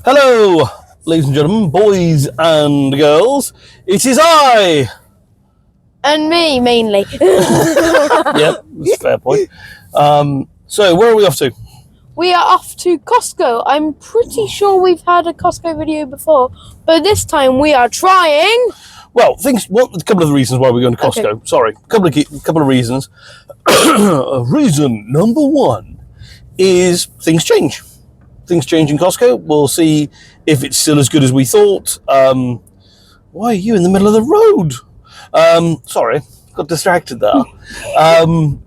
Hello, ladies and gentlemen, boys and girls. It is I. And me, mainly. Yep, that's a fair point. So, where are we off to? We are off to Costco. I'm pretty sure we've had a Costco video before, but this time we are trying... Well, a couple of the reasons why we're going to Costco. Okay. Sorry, a couple of reasons. Reason number one is things change. Things change in Costco. We'll see if it's still as good as we thought. Why are you in the middle of the road? Sorry, got distracted there.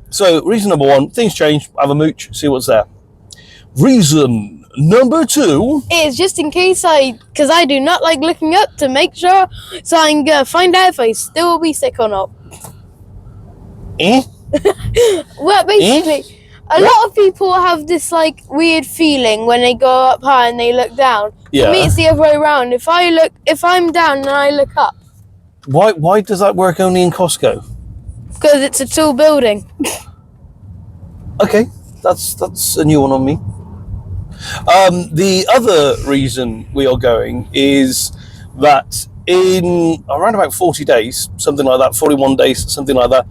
So reason number one, things change. Have a mooch, see what's there. Reason number two is just in case because I do not like looking up to make sure, so I'm going to find out if I still will be sick or not. Well, basically... A lot of people have this weird feeling when they go up high and they look down. Yeah. For me, it's the other way around. If I'm down and I look up. Why does that work only in Costco? Because it's a tall building. Okay, that's a new one on me. The other reason we are going is that in around about 40 days, something like that, 41 days, something like that.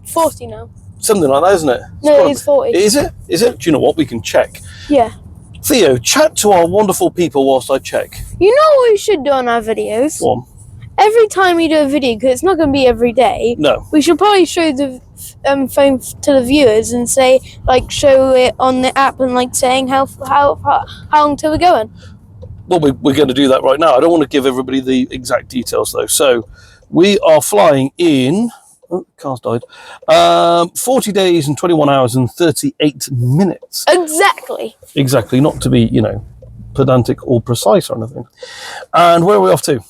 40 now. Something like that, isn't it? No, it's 40. Is it? Is it? Do you know what? We can check. Yeah. Theo, chat to our wonderful people whilst I check. You know what we should do on our videos? Go on. Every time we do a video, because it's not going to be every day. No. We should probably show the phone to the viewers and say, show it on the app and saying how long till we're going. Well, we're going to do that right now. I don't want to give everybody the exact details though. So we are flying in. Oh, car's died. 40 days and 21 hours and 38 minutes. Exactly, not to be, pedantic or precise or anything. And where are we off to?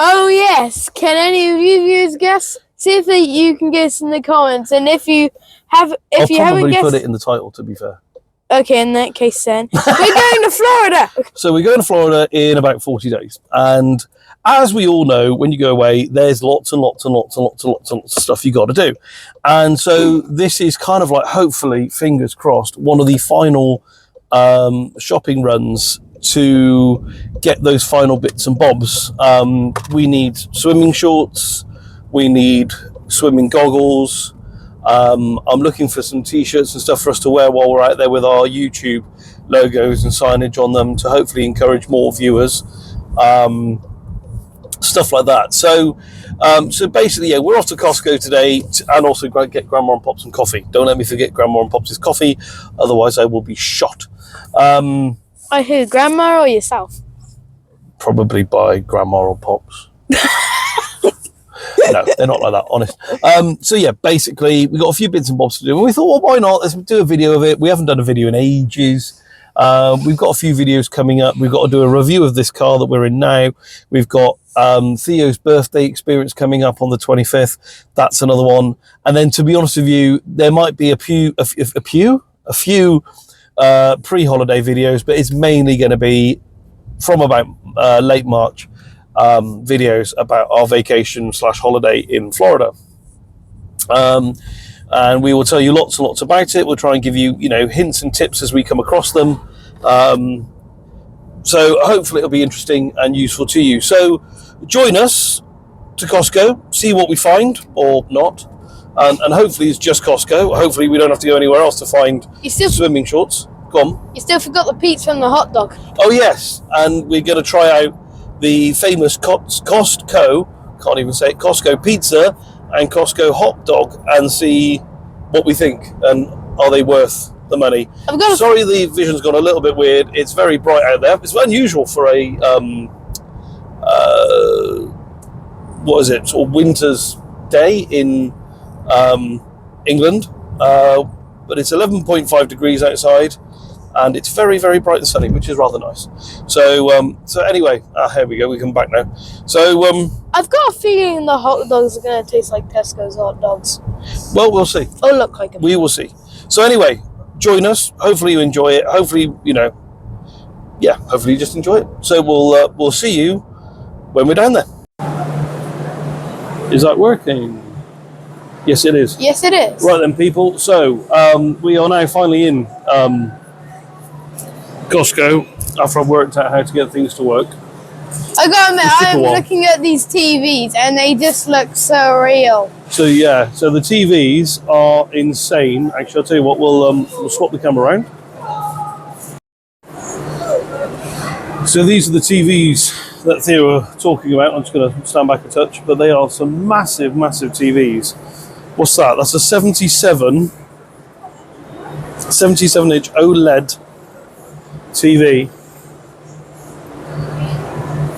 Oh, yes. Can any of you viewers guess? See if you can guess in the comments. And if you haven't guessed... I'll probably put it in the title, to be fair. Okay, in that case then. We're going to Florida! So we're going to Florida in about 40 days. And... as we all know, when you go away, there's lots and lots and lots and lots and lots and lots of stuff you got to do. And so this is kind of hopefully, fingers crossed, one of the final shopping runs to get those final bits and bobs. We need swimming shorts. We need swimming goggles. I'm looking for some t-shirts and stuff for us to wear while we're out there with our YouTube logos and signage on them to hopefully encourage more viewers. Stuff like that. So basically, yeah, we're off to Costco today and also get Grandma and Pops some coffee. Don't let me forget Grandma and Pops' coffee, otherwise I will be shot. By who, Grandma or yourself? Probably by Grandma or Pops. No, they're not like that, honest. So yeah, basically, we got a few bits and bobs to do, and we thought, well, why not? Let's do a video of it. We haven't done a video in ages. We've got a few videos coming up. We've got to do a review of this car that we're in now. We've got Theo's birthday experience coming up on the 25th. That's another one. And then, to be honest with you, there might be a few pre-holiday videos, but it's mainly going to be from about late March videos about our vacation / holiday in Florida. And we will tell you lots and lots about it. We'll try and give you, hints and tips as we come across them. So hopefully it'll be interesting and useful to you. So join us to Costco, see what we find or not. And hopefully it's just Costco. Hopefully we don't have to go anywhere else to find swimming shorts. Go on. You still forgot the pizza from the hot dog. Oh, yes. And we're going to try out the famous Cost Co, can't even say it, Costco pizza and Costco hot dog and see what we think and are they worth the money. Sorry the vision's gone a little bit weird. It's very bright out there. It's unusual for a what is it, sort of winter's day in England, but it's 11.5 degrees outside and it's very, very bright and sunny, which is rather nice. So so anyway, here we go. We come back now. So I've got a feeling the hot dogs are going to taste like Tesco's hot dogs. well, we'll see. Or look like them. We will see. So anyway, join us. Hopefully you enjoy it. Hopefully, you know, yeah, hopefully you just enjoy it. So we'll see you when we're down there. Is that working? Yes, it is. Yes, it is. Right then, people. So we are now finally in Costco after I've worked out how to get things to work. I gotta admit, I'm looking at these TVs and they just look so real. So yeah, so the TVs are insane. Actually, I'll tell you what. We'll swap the camera around. So these are the TVs that Theo were talking about. I'm just going to stand back a touch, but they are some massive, massive TVs. What's that? That's a 77-inch OLED TV.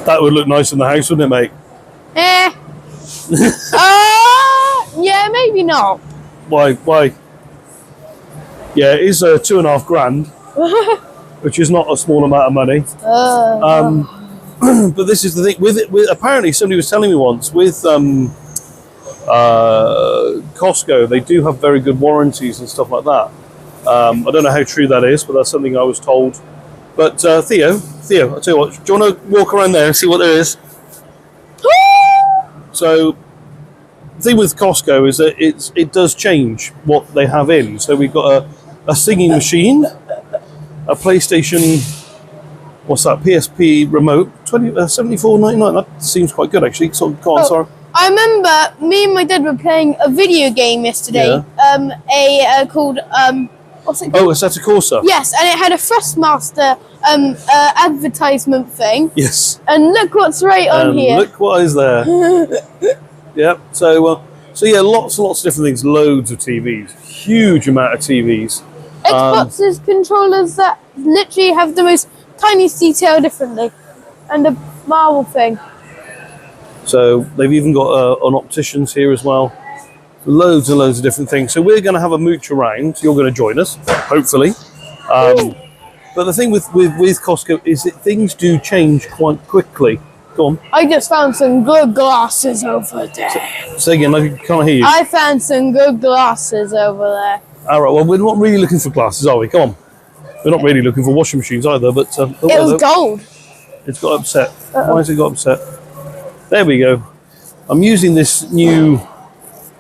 That would look nice in the house, wouldn't it, mate? Yeah, maybe not. Why? Yeah, it is $2.5 grand, which is not a small amount of money. But this is the thing with it. Apparently, somebody was telling me once with Costco, they do have very good warranties and stuff like that. I don't know how true that is, but that's something I was told. But Theo, I'll tell you what. Do you want to walk around there and see what there is? So, the thing with Costco is that it does change what they have in. So we've got a singing machine, a PlayStation. What's that? PSP remote, $74.99. That seems quite good, actually. So, go on, sorry. I remember me and my dad were playing a video game yesterday. Yeah. Called what's it called? Oh, Assetto Corsa. Yes, and it had a Thrustmaster advertisement thing. Yes. And look what's right on here. Look what is there. Yeah. So yeah, lots and lots of different things. Loads of TVs. Huge amount of TVs. Xbox's controllers that literally have the most tiniest detail differently, and the Marvel thing. So they've even got an opticians here as well. Loads and loads of different things. So we're going to have a mooch around. You're going to join us, hopefully. But the thing with Costco is that things do change quite quickly. Go on. I just found some good glasses over there. Say again, I can't hear you. I found some good glasses over there. All right, well, we're not really looking for glasses, are we? Come on. We're not really looking for washing machines either, but... it was gold. It's got upset. Why has it got upset? There we go. I'm using this new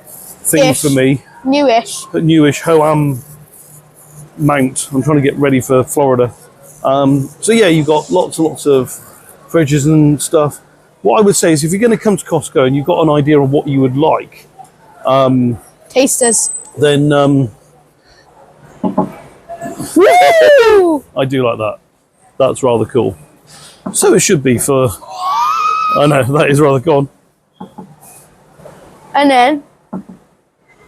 thing for me. Newish. A newish Ho-Am mount. I'm trying to get ready for Florida. So yeah, you've got lots and lots of fridges and stuff. What I would say is if you're going to come to Costco and you've got an idea of what you would like... Tasters. Then... Woo! I do like that. That's rather cool. So it should be for... I know, that is rather gone. And then...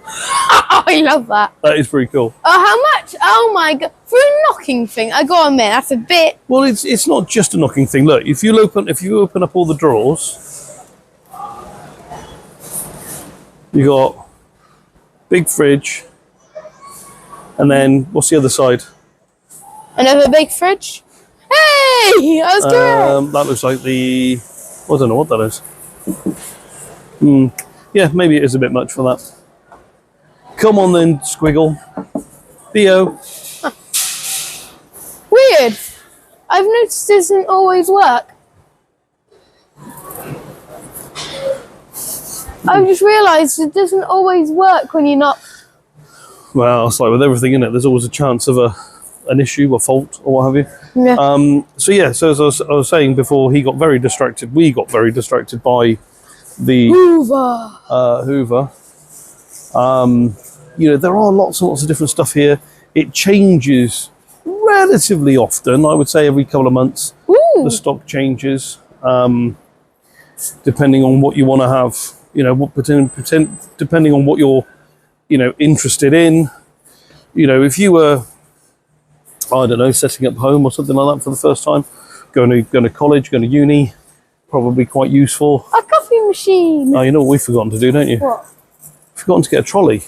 I love that. That is pretty cool. Oh, how much? Oh my god. For a knocking thing, I got to admit, that's a bit... Well, it's not just a knocking thing. Look, if you open up all the drawers, you got big fridge, and then what's the other side? Another big fridge? Hey! I was correct. That looks like the... I don't know what that is. Yeah, maybe it is a bit much for that. Come on then, Squiggle. Theo. Weird. I've noticed it doesn't always work. I've just realised it doesn't always work when you're not... Well, it's like with everything in it, there's always a chance of an issue, a fault, or what have you. Yeah. So yeah, so as I was saying before, we got very distracted by the Hoover. You know, there are lots and lots of different stuff here. It changes relatively often. I would say every couple of months. Ooh. The stock changes, depending on what you want to have. You know, depending on what you're, you know, interested in. You know, if you were, I don't know, setting up home or something like that for the first time, going to college, going to uni, probably quite useful. A coffee machine. Oh, you know what we've forgotten to do, don't you? What? Forgotten to get a trolley.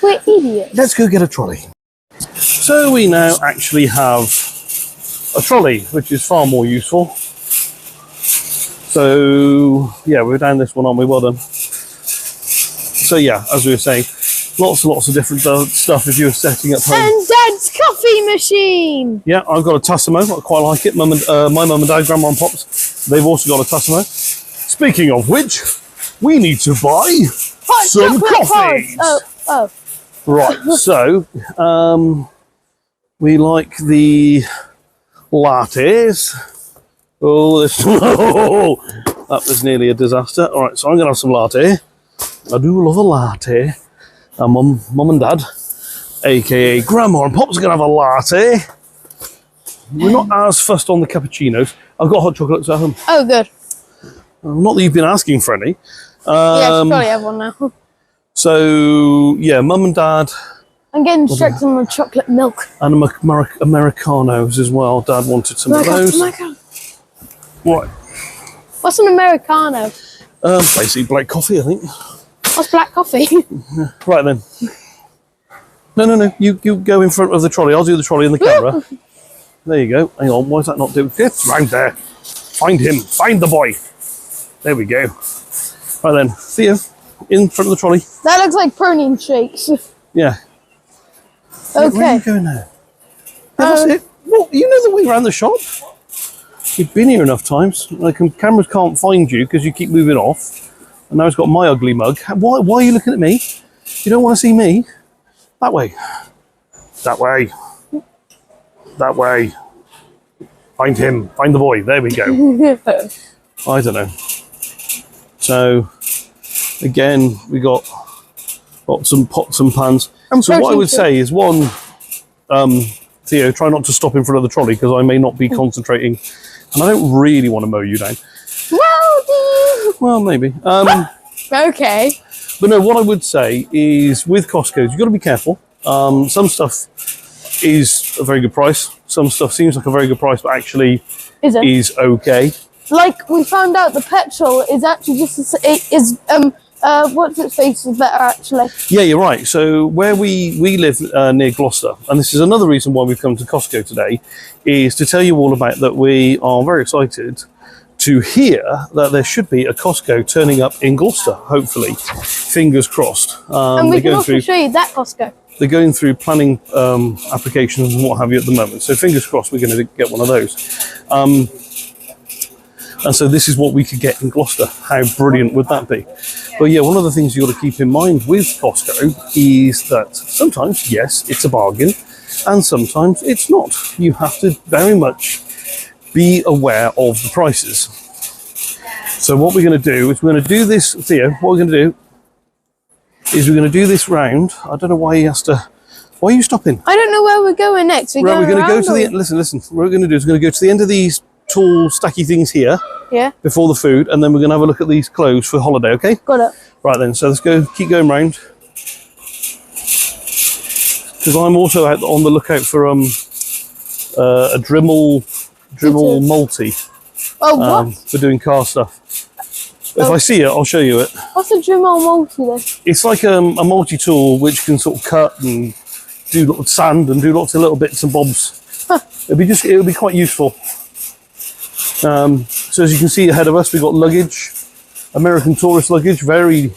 We're idiots. Let's go get a trolley. So we now actually have a trolley, which is far more useful. So yeah, we're down this one, aren't we? Well done. So yeah, as we were saying, lots and lots of different stuff if you're setting up home. And Dad's coffee machine. Yeah, I've got a Tassimo. I quite like it. My mum and dad, grandma and pops, they've also got a Tassimo. Speaking of which, we need to buy some coffees. Oh. Right, so we like the lattes. Oh, that was nearly a disaster. All right, so I'm going to have some latte. I do love a latte. And mum and dad, aka grandma and pops, are going to have a latte. We're not as fussed on the cappuccinos. I've got hot chocolates at home. Oh, good. Not that you've been asking for any. Yeah, I should probably have one now. So, yeah, mum and dad. I'm getting strict on the chocolate milk. And Americanos as well. Dad wanted some of those. What? What's an Americano? Basically black coffee, I think. What's black coffee? Right then. No. You go in front of the trolley. I'll do the trolley and the camera. There you go. Hang on. Why is that not doing? Get round there. Find him. Find the boy. There we go. Right then. Theo, in front of the trolley. That looks like protein shakes. Yeah. Okay. Where are you going now? That's it. Well, you know the way around the shop? You've been here enough times. Like, cameras can't find you because you keep moving off. And now it's got my ugly mug. Why are you looking at me? You don't want to see me? That way. That way. That way. Find him. Find the boy. There we go. I don't know. So, again, we got some pots and pans. So what I would say is, one, Theo, try not to stop in front of the trolley because I may not be concentrating. And I don't really want to mow you down. Well, maybe. Okay. But no, what I would say is with Costco, you've got to be careful. Some stuff is a very good price. Some stuff seems like a very good price, but actually is okay. Like, we found out the petrol is actually just, what's its face is better actually. Yeah, you're right. So where we live near Gloucester, and this is another reason why we've come to Costco today, is to tell you all about that we are very excited to hear that there should be a Costco turning up in Gloucester, hopefully. Fingers crossed. And we can also show you that Costco. They're going through planning applications and what have you at the moment. So fingers crossed we're going to get one of those. And so this is what we could get in Gloucester. How brilliant would that be? But yeah, one of the things you've got to keep in mind with Costco is that sometimes, yes, it's a bargain, and sometimes it's not. You have to very much be aware of the prices. So what we're going to do is we're going to do this, Theo, what we're going to do is we're going to do this round. I don't know why he has to... Why are you stopping? I don't know where we're going next. We're going to go to the... Listen. What we're going to do is we're going to go to the end of these tall, stacky things here. Yeah. Before the food, and then we're going to have a look at these clothes for holiday, okay? Got it. Right then, so let's go, keep going round. Because I'm also out on the lookout for a Dremel multi. Oh, what? For doing car stuff. If I see it, I'll show you it. What's a Dremel multi then? It's like a multi-tool which can sort of cut and do lots of sand and do lots of little bits and bobs. Huh. It'll be quite useful. So as you can see ahead of us, we've got luggage, American tourist luggage, very,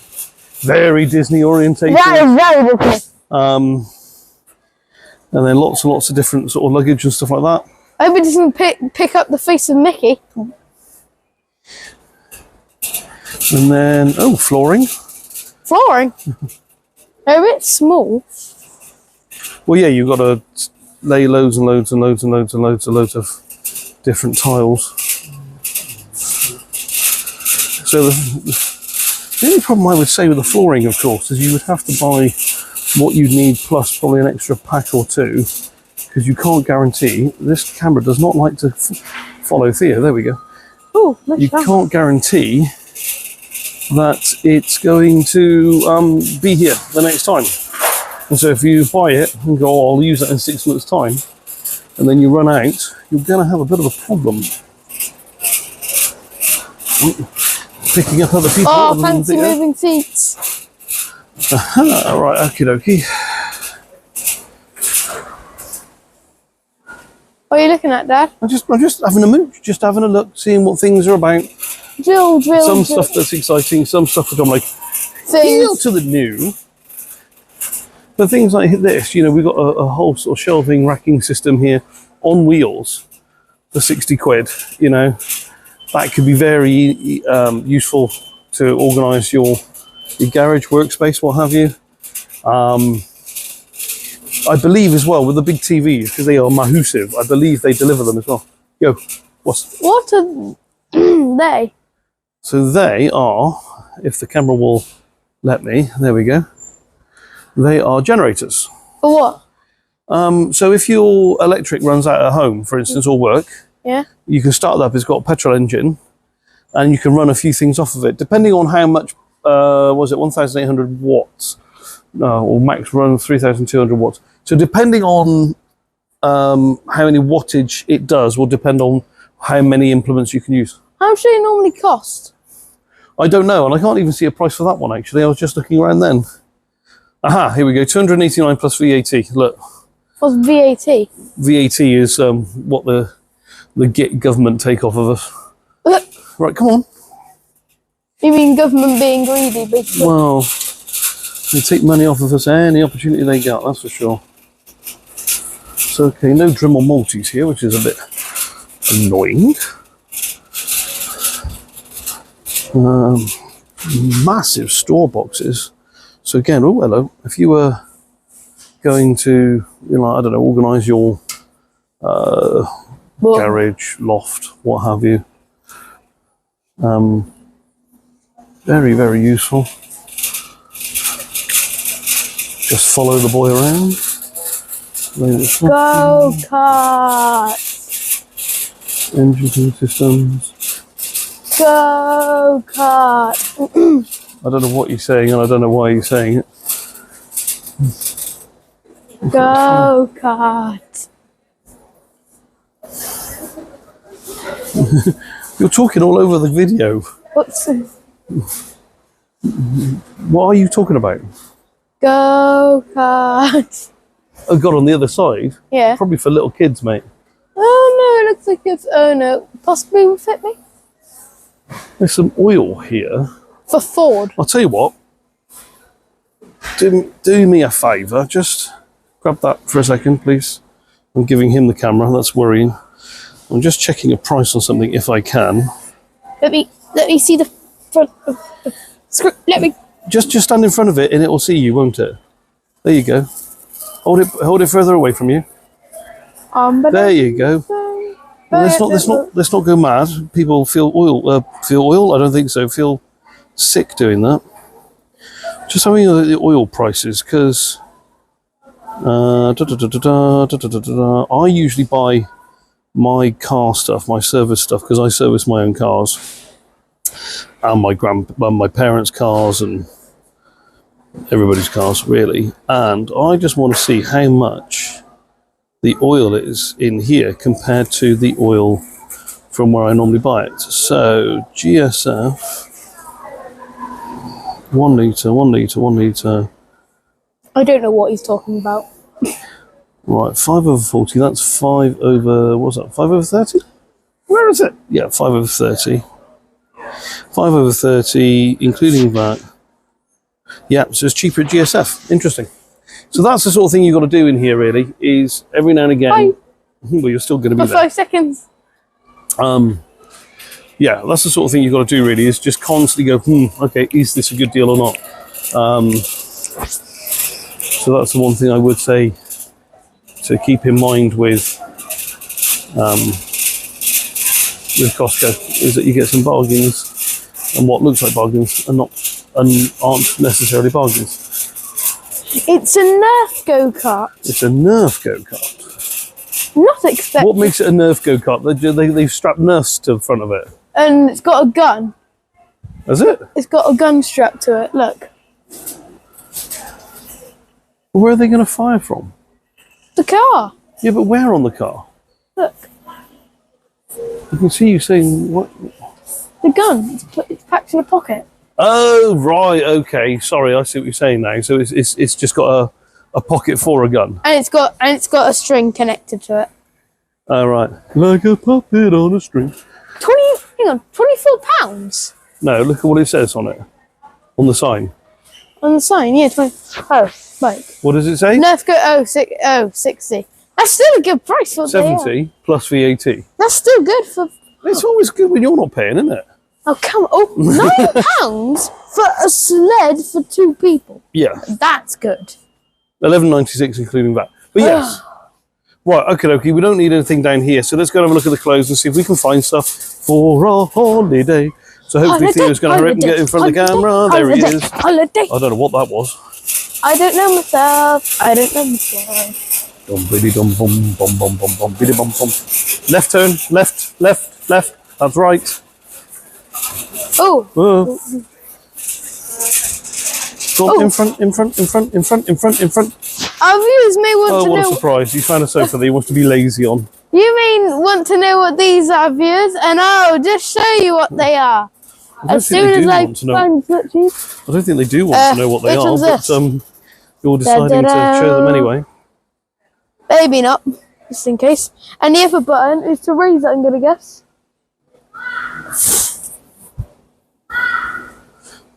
very Disney orientated. Very Disney. And then lots and lots of different sort of luggage and stuff like that. I hope it doesn't pick up the face of Mickey. And then, flooring. Flooring? They're a bit small. Well, yeah, you've got to lay loads and loads and loads and loads and loads and loads of different tiles. So the only problem I would say with the flooring, of course, is you would have to buy what you'd need plus probably an extra pack or two, because you can't guarantee. This camera does not like to follow Theo. There we go. Oh, you can't guarantee that it's going to be here the next time. And so if you buy it and go, oh, I'll use that in 6 months' time, and then you run out, you're going to have a bit of a problem. Picking up other people. Oh, fancy moving seats. Aha, right, okie dokie. What are you looking at, Dad? I'm just having a mooch, just having a look, seeing what things are about. Drill. Some stuff that's exciting, some stuff which I'm like, heel to the new. But things like this, you know, we've got a whole sort of shelving racking system here on wheels for 60 quid, you know. That could be very useful to organise your garage workspace, what have you. I believe as well with the big TVs, because they are massive, I believe they deliver them as well. Yo, what are they? So they are, if the camera will let me, there we go. They are generators. For what? So if your electric runs out at home, for instance, or work, Yeah. you can start that up. It's got a petrol engine, and you can run a few things off of it, depending on how much. Was it 1,800 watts? No, or max run 3,200 watts. So depending on how many wattage it does, will depend on how many implements you can use. How much do they normally cost? I don't know, and I can't even see a price for that one actually. I was just looking around then. Aha, here we go. 289 plus VAT. Look. What's VAT? VAT is what the government take off of us. Right, come on. You mean government being greedy, basically? Well, they take money off of us any opportunity they get, that's for sure. So, okay, no Dremel multis here, which is a bit annoying. Massive store boxes. So again, oh hello. If you were going to, you know, I don't know, organise your garage, loft, what have you. Very, very useful. Just follow the boy around. Go-karts. Engine systems. Go-kart. I don't know what you're saying, and I don't know why you're saying it. Go-kart. You're talking all over the video. What's What are you talking about? go-kart? Oh God, on the other side? Yeah. Probably for little kids, mate. Oh no, it looks like it's, oh no, possibly will fit me. There's some oil here. For Ford. I'll tell you what. Do me a favour. Just grab that for a second, please. I'm giving him the camera. That's worrying. I'm just checking a price on something if I can. Let me see the front of the script. Let me. Just stand in front of it and it will see you, won't it? There you go. Hold it further away from you. There you go. Let's not go mad. People feel oil. Feel oil? I don't think so. Feel sick doing that. Just having a look at the oil prices, because I usually buy my car stuff, my service stuff, because I service my own cars and my parents' cars and everybody's cars really. And I just want to see how much the oil is in here compared to the oil from where I normally buy it. So GSF, 1 litre, 1 litre, 1 litre. I don't know what he's talking about. Right, 5 over 40, that's 5 over, what's that, 5 over 30? Where is it? Yeah, 5 over 30. 5 over 30, including that. Yeah, so it's cheaper at GSF. Interesting. So that's the sort of thing you've got to do in here, really, is every now and again. Well, you're still going to be For there. 5 seconds. Yeah, that's the sort of thing you've got to do, really, is just constantly go, okay, is this a good deal or not? So that's the one thing I would say to keep in mind with Cost Co, is that you get some bargains, and what looks like bargains and aren't necessarily bargains. It's a Nerf go-kart. It's a Nerf go-kart. Not expected. What makes it a Nerf go-kart? They've strapped Nerfs to the front of it. And it's got a gun. Has it? It's got a gun strapped to it. Look. Where are they going to fire from? The car. Yeah, but where on the car? Look. I can see you saying what? The gun. It's packed in a pocket. Oh right, okay. Sorry, I see what you're saying now. So it's just got a pocket for a gun. And it's got a string connected to it. All right. Like a puppet on a string. 20. Hang on, £24 No, look at what it says on it. On the sign. on the sign. Yeah, 20. Oh, right. What does it say? Nerf go 60. That's still a good price for what they are. 70 plus VAT. That's still good for. It's always good when you're not paying, isn't it? Oh come on! Oh, £9 for a sled for 2 people. Yeah. That's good. 11.96 including that. But yes. Right, okay, we don't need anything down here. So let's go and have a look at the clothes and see if we can find stuff for our holiday. So hopefully Theo's going to hurry up and get in front of the camera. There he is. Holiday. I don't know what that was. I don't know myself. I don't know myself. Dum biddy dum bum bum bum bum bum biddy bum bum. Left turn, left. That's right. Oh. Go on, in front. Our viewers may want Oh, to what a know. surprise. He's found a sofa that he wants to be lazy on. You may want to know what these are, viewers, and I'll just show you what they are. As soon as I find switches. I don't think they do want to know what they are, but you're deciding to show them anyway. Maybe not, just in case. And the other button is to raise it, I'm going to guess.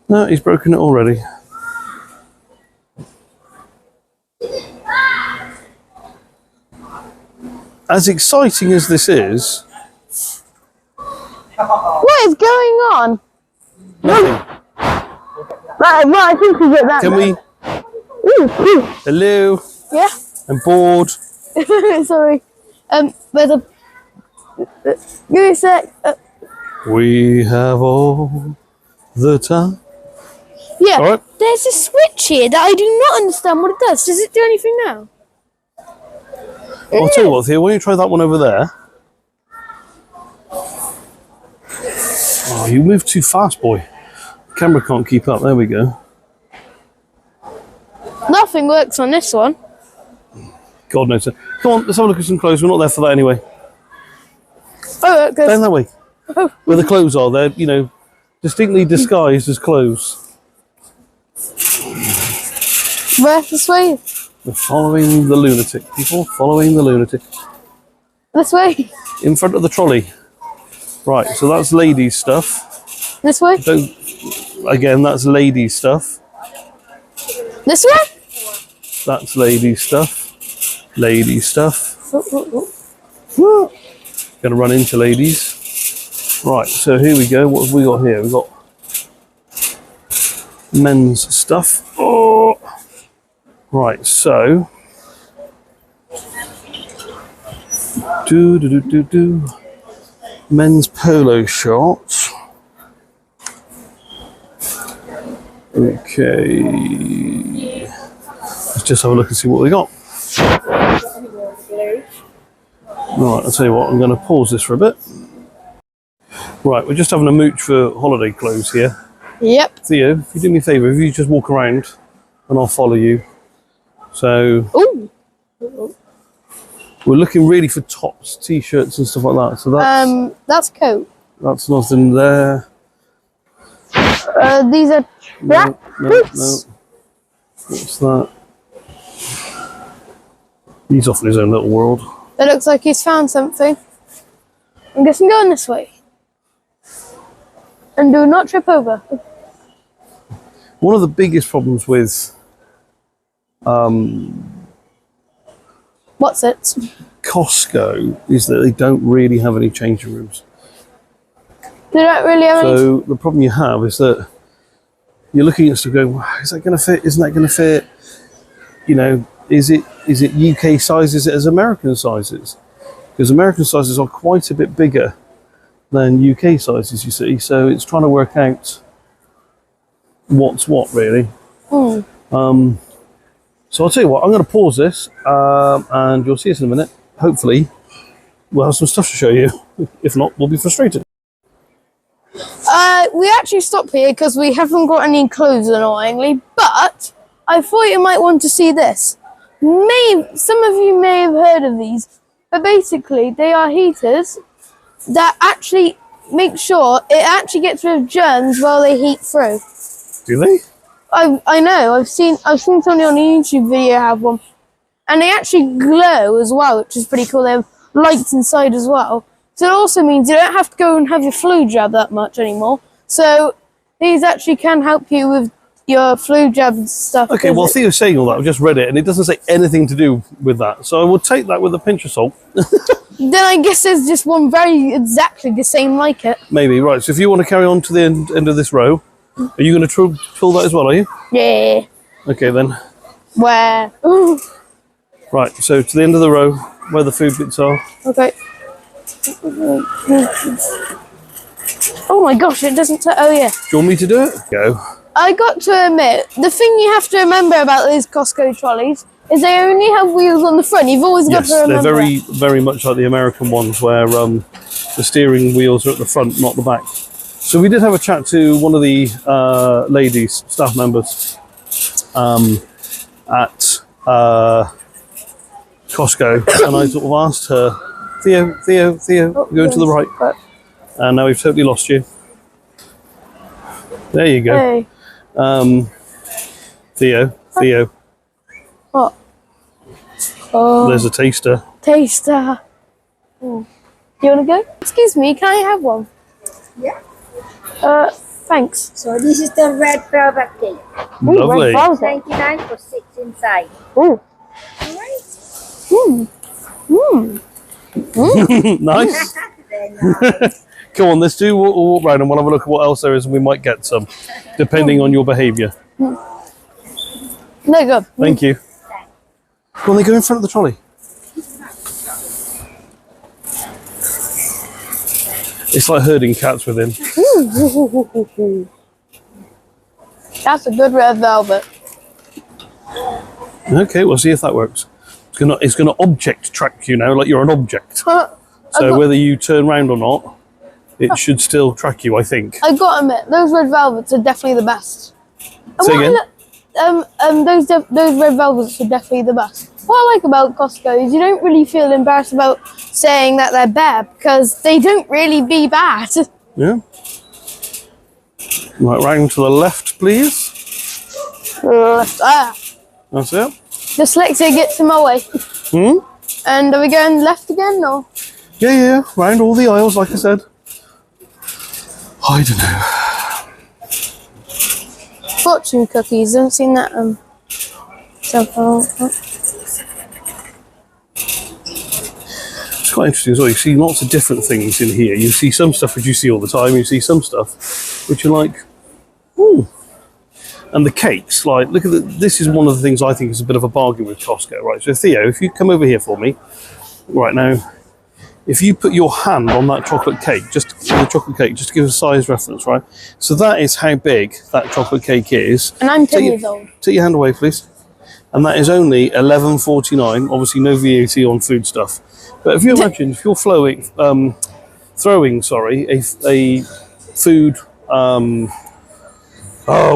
No, he's broken it already. As exciting as this is, What is going on? nothing. Right, I think we get that. Can we? Ooh. Hello? Yeah. I'm bored. Sorry. There's a. Give me a sec. We have all the time. Yeah. All right. There's a switch here that I do not understand what it does. Does it do anything now? I'll tell you what, Theo, why don't you try that one over there? Oh, you move too fast, boy. The camera can't keep up. There we go. Nothing works on this one. God knows. Come on, let's have a look at some clothes. We're not there for that anyway. Oh, it goes. Down that way. Where the clothes are. They're, you know, distinctly disguised as clothes. Where? This way? We're following the lunatic. People following the lunatic. This way? In front of the trolley. Right, so that's ladies' stuff. This way? Again, that's ladies' stuff. This way? That's ladies' stuff. Ladies' stuff. Ooh. Gonna run into ladies. Right, so here we go. What have we got here? We've got men's stuff. Oh. Right, so men's polo shorts. Okay, let's just have a look and see what we got. Right, I'll tell you what, I'm going to pause this for a bit. Right, we're just having a mooch for holiday clothes here. Yep. Theo, if you do me a favour, if you just walk around and I'll follow you. So, Ooh. we're looking really for tops, t-shirts and stuff like that. So that's coat. that's nothing there. These are No. boots. What's that? He's off in his own little world. It looks like he's found something. I'm guessing going this way. And do not trip over. One of the biggest problems with What's it? Cost Co is that they don't really have any changing rooms. They don't really have any. So the problem you have is that you're looking at stuff going, wow, is that going to fit? Isn't that going to fit? You know, is it UK size? Is it as American sizes? Because American sizes are quite a bit bigger than UK sizes, you see. So it's trying to work out what's what, really. So I'll tell you what, I'm going to pause this and you'll see us in a minute. Hopefully, we'll have some stuff to show you. If not, we'll be frustrated. We actually stopped here because we haven't got any clothes, annoyingly. But I thought you might want to see this. Some of you may have heard of these, but basically they are heaters that actually make sure it actually gets rid of germs while they heat through. Do they? I know. I've seen somebody on a YouTube video have one, and they actually glow as well, which is pretty cool. They have lights inside as well. So it also means you don't have to go and have your flu jab that much anymore. So these actually can help you with your flu jab and stuff. Okay, well, Theo's saying all that. I've just read it, and it doesn't say anything to do with that. So I will take that with a pinch of salt. Then I guess there's just one very exactly the same like it. Maybe, right. So if you want to carry on to the end of this row, are you going to fill that as well, are you? Yeah. Okay, then. Where? Ooh. Right, so to the end of the row, where the food bits are. Okay. Oh my gosh, it doesn't... Oh, yeah. Do you want me to do it? Go. I got to admit, the thing you have to remember about these Costco trolleys is they only have wheels on the front. You've always got to remember. They're very much like the American ones where the steering wheels are at the front, not the back. So we did have a chat to one of the ladies, staff members at Costco, and I sort of asked her, Theo, going to the right. And now we've totally lost you. There you go. Hey. Theo. What? Oh. There's a taster. Taster. Oh. Do you want to go? Excuse me, can I have one? Yeah. Thanks. So this is the red velvet cake. Lovely. Red velvet. 99 for 6 inside. Ooh. Alright. Nice. Very nice. Come on, let's do walk round and we'll have a look at what else there is, and we might get some, depending on your behaviour. No, go. Thank you. Go on, they go in front of the trolley. It's like herding cats with him. That's a good red velvet. Okay, we'll see if that works. It's gonna object track you now, like you're an object. So whether you turn round or not, it should still track you, I think. I gotta admit, those red velvets are definitely the best. Say again? Those red velvets are definitely the best. What I like about Costco is you don't really feel embarrassed about saying that they're bad because they don't really be bad. Yeah. Right, round to the left, please. That's it. Dyslexia gets in my way. And are we going left again or? Yeah. Round all the aisles, like I said. I don't know. Fortune cookies. I've seen that. It's quite interesting as well. You see lots of different things in here. You see some stuff which you see all the time. You see some stuff which are like, ooh. And the cakes, like, look at this is one of the things I think is a bit of a bargain with Costco, right? So Theo, if you come over here for me, right now, if you put your hand on that chocolate cake, just to give a size reference, right? So that is how big that chocolate cake is. And I'm 10 years old. Take your hand away, please. And that is only $11.49. Obviously, no VAT on food stuff. But if you imagine, if you're throwing a food, what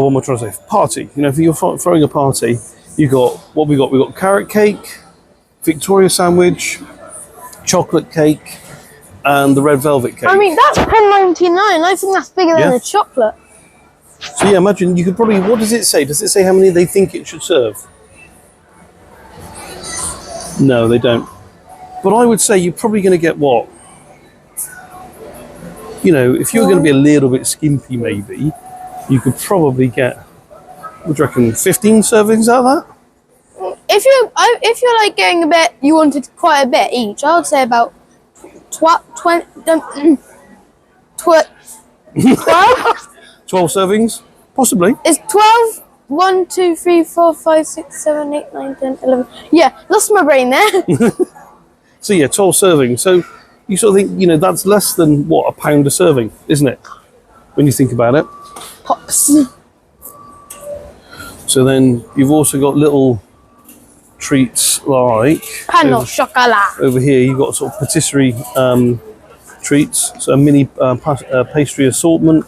am I trying to say? Party. You know, if you're throwing a party, we got carrot cake, Victoria sandwich, chocolate cake, and the red velvet cake. I mean, that's $10.99. I think that's bigger than a chocolate. So yeah, imagine you could probably. What does it say? Does it say how many they think it should serve? No, they don't. But I would say you're probably going to get what? You know, if you're going to be a little bit skimpy, maybe you could probably get. What do you reckon? 15 servings out of that? If you're like getting a bit, you wanted quite a bit each. I would say about 12 servings, possibly. It's 12. 1, 2, 3, 4, 5, 6, 7, 8, 9, 10, 11. Yeah, lost my brain there. So yeah, 12 servings. So you sort of think, you know, that's less than what, a pound a serving, isn't it? When you think about it. Pops. So then you've also got little treats like Pan au chocolat. over here. You've got sort of patisserie treats, so a mini pastry assortment.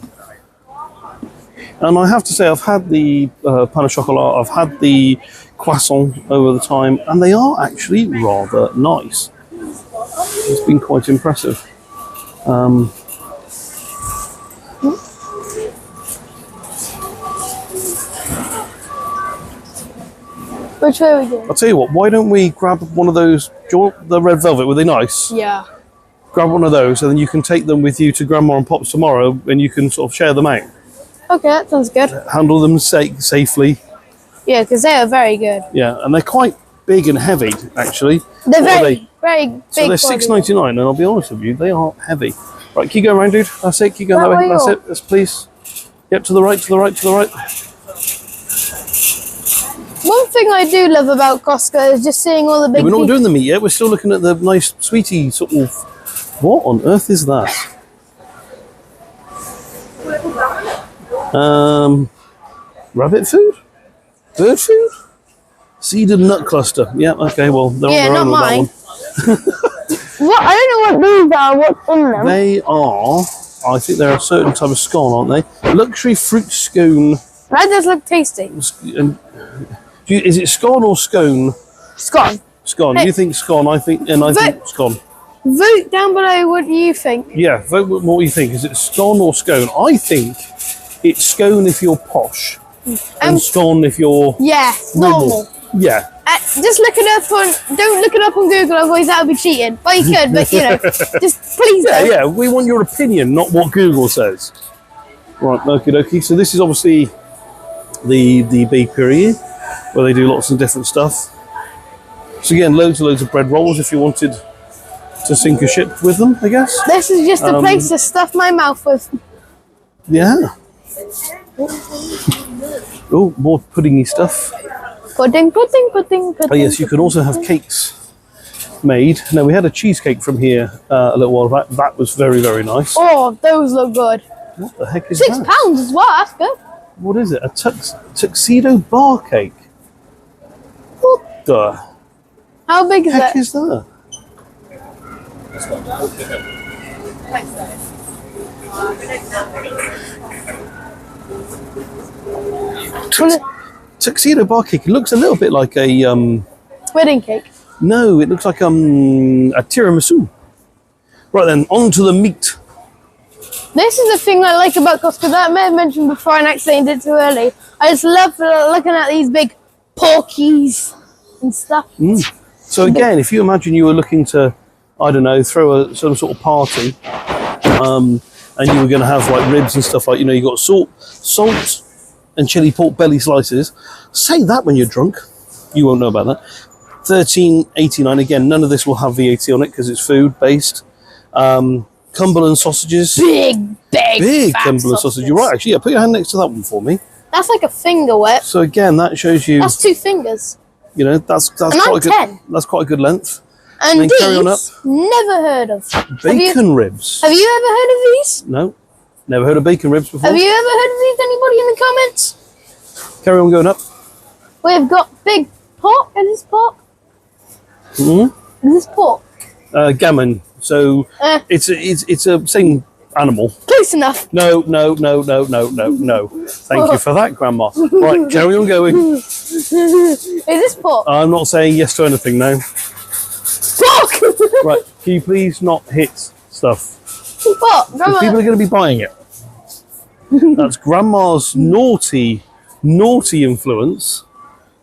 And I have to say, I've had the pain au chocolat, I've had the croissant over the time, and they are actually rather nice. It's been quite impressive. Which way are we doing? I'll tell you what, why don't we grab one of those, do you want the red velvet, were they nice? Yeah. Grab one of those and then you can take them with you to Grandma and Pop's tomorrow and you can sort of share them out. Okay, that sounds good. Handle them safely. Yeah, because they are very good. Yeah, and they're quite big and heavy, actually. They're What are very, they? very big. So they're $6.99 and I'll be honest with you, they are heavy. Right, keep going around, dude. That's it, keep going that way. That's it, that's please. Yep, to the right, to the right, to the right. One thing I do love about Costco is just seeing all the big We're not people. doing the meat yet. We're still looking at the nice sweetie sort of. What on earth is that? Rabbit food? Bird food? Seeded nut cluster. Yeah. Okay. Well, they're Yeah, on their not own mine. with that one. What? I don't know what these are. What's in them? They are. I think they're a certain type of scone, aren't they? Luxury fruit scone. That does look tasty. And is it scone or scone? Scone. Scone. Hey. You think scone? I think scone. Vote down below what you think. Yeah, vote what you think. Is it scone or scone? I think it's scone if you're posh, and scone if you're Yeah, normal. Yeah. Just look it up on. Don't look it up on Google, otherwise that would be cheating. But you could, but you know, just please Yeah, don't. yeah. We want your opinion, not what Google says. Right, okie dokie. So this is obviously the bakery where they do lots of different stuff. So again, loads and loads of bread rolls if you wanted to sink a ship with them, I guess. This is just a place to stuff my mouth with. Yeah. Oh, more puddingy stuff. Pudding, pudding, pudding, pudding. Oh yes, you can also have cakes made. Now we had a cheesecake from here a little while back. That was very, very nice. Oh, those look good. What the heck is £6 that? as well, that's good. What is it? A tuxedo bar cake? What the How big is heck it? is that? Tuxedo bar cake. It looks a little bit like a Wedding cake. no, it looks like a tiramisu. Right then, on to the meat. This is the thing I like about Costco that I may have mentioned before and accidentally did too early. I just love looking at these big porkies and stuff. So again, if you imagine you were looking to, I don't know, throw some sort of party, and you were going to have like ribs and stuff like, you know, you got salt and chili pork belly slices. Say that when you're drunk. You won't know about that. $13.89. Again, none of this will have VAT on it because it's food based. Cumberland sausages. Big fat Cumberland sausage. You're right, actually. Yeah, put your hand next to that one for me. That's like a finger whip. So again, that shows you, That's 2 fingers. you know, that's And quite I'm a good. 10. That's quite a good length. And then carry on up. these, never heard of. Bacon ribs. Have you ever heard of these? No, never heard of bacon ribs before. Have you ever heard of these? Anybody in the comments? Carry on going up. We've got big pork. Is this pork? Mm-hmm. Is this pork? Gammon. So it's a same animal. Close enough. No. Thank you for that, Grandma. Right, carry on going. Is this pork? I'm not saying yes to anything now. Pork! Right, can you please not hit stuff? What? Because Grandma, people are going to be buying it. That's Grandma's naughty influence.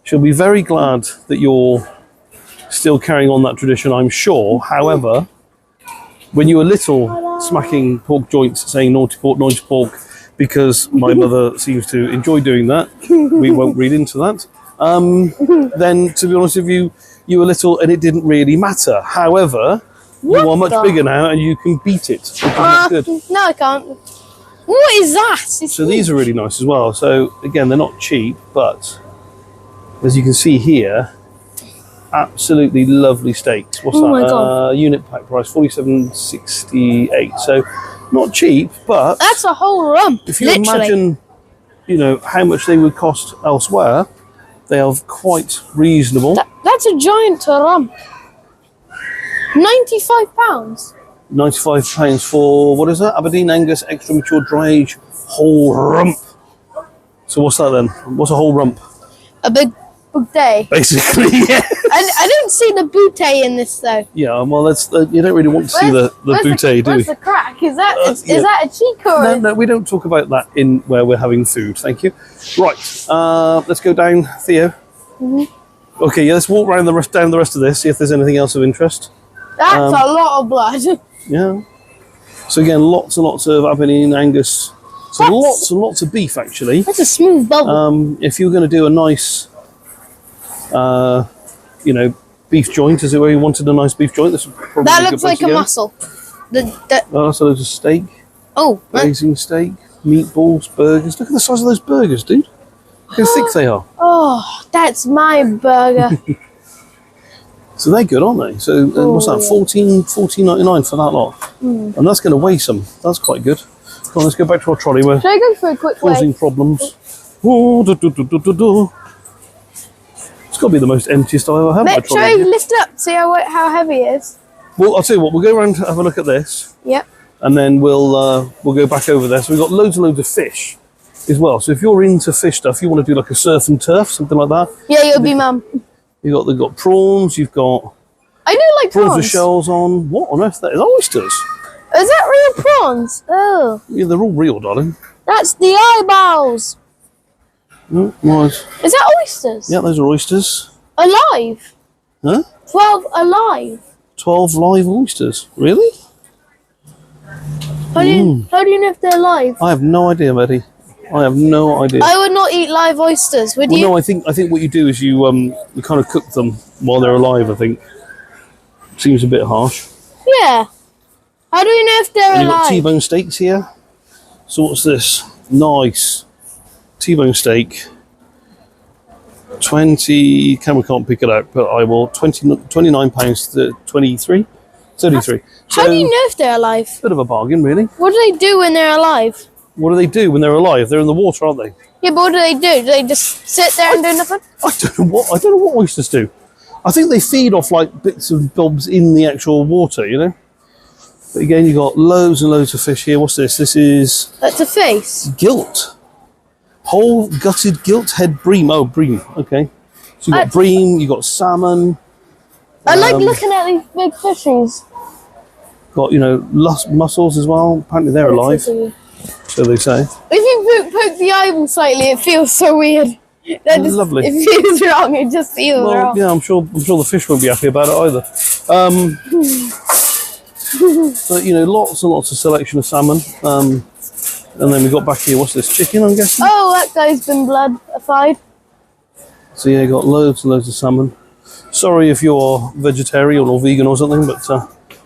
She'll be very glad that you're still carrying on that tradition, I'm sure. However, when you were little, smacking pork joints, saying naughty pork, because my mother seems to enjoy doing that, we won't read into that, then to be honest with you, you were little and it didn't really matter. However, you are much bigger now and you can beat it, which is good. no, I can't. What is that? So these are really nice as well. So again, they're not cheap, but as you can see here, absolutely lovely steaks. What's Oh my that? God. Unit pack price $47.68. So not cheap, but That's a whole rump. if you literally. imagine, you know, how much they would cost elsewhere, they are quite reasonable. That's a giant rump. £95. £95 for, what is that? Aberdeen Angus extra mature dry age whole rump. So what's that then? What's a whole rump? A big bouquet. Basically, yeah. I don't see the bouquet in this though. Yeah, well, that's you don't really want to see the bouquet, do Where's you? the crack? Is that is yeah. that a cheek or No, we don't talk about that in where we're having food. Thank you. Right, let's go down, Theo. Okay, yeah, let's walk around down the rest of this, see if there's anything else of interest. That's a lot of blood. Yeah. So again, lots and lots of Aberdeen Angus. So That's- lots and lots of beef, actually. That's a smooth bubble. If you're going to do a nice, you know, beef joint, is it where you wanted a nice beef joint? This would probably That be a looks good place like to a go. muscle. Oh, so there's a steak, Oh, blazing steak, meatballs, burgers. Look at the size of those burgers, dude. Look how thick they are. oh, that's my burger. So they're good, aren't they? So what's that? $14.99 for that lot. And that's going to weigh some. That's quite good. Come on, let's go back to our trolley. We're Should I go for a quick causing way? problems. Oh, it's got to be the most emptiest I ever had. My Should I trolley. lift it up, see how heavy it is? Well, I'll tell you what. We'll go around and have a look at this, Yep. and then we'll go back over there. So we've got loads and loads of fish as well. So if you're into fish stuff, you want to do like a surf and turf, something like that. Yeah, you'll be mum. They've got prawns. You've got I do like prawns prawns. with shells on. What on earth? That is oysters. Is that real prawns? Oh, Yeah, they're all real, darling. that's the eyeballs. Right. Is that oysters? Yeah, those are oysters. Alive? Huh? 12 alive. 12 live oysters. Really? How do you know if they're alive? I have no idea, Betty. I have no idea. I would not eat live oysters, would Well, you? no, I think what you do is you kind of cook them while they're alive. I think seems a bit harsh. Yeah. How do you know if they're And you've got alive? T-bone steaks here. So what's this? Nice T-bone steak. 20. Camera can't pick it out, but I will. 29 pounds to 23, 33. So How do you know if they're alive? bit of a bargain, really. What do they do when they're alive? What do they do when they're alive? They're in the water, aren't they? Yeah, but what do they do? Do they just sit there and do nothing? I don't know what oysters do. I think they feed off like bits and bobs in the actual water, you know. But again, you got loads and loads of fish here. What's this? This is That's a face. gilt, whole gutted gilt head bream. Oh, bream. Okay. So you got I- bream. You got salmon. I like looking at these big fishies. Got mussels as well. Apparently they're alive, so they say. If you poke the eyeball slightly, it feels so weird. That just, Lovely. It feels wrong. It just feels Well, wrong. yeah, I'm sure the fish won't be happy about it either. But lots and lots of selection of salmon. And then we got back here. What's this? Chicken, I'm guessing. Oh, that guy's been bloodified. So yeah, you got loads and loads of salmon. Sorry if you're vegetarian or vegan or something, but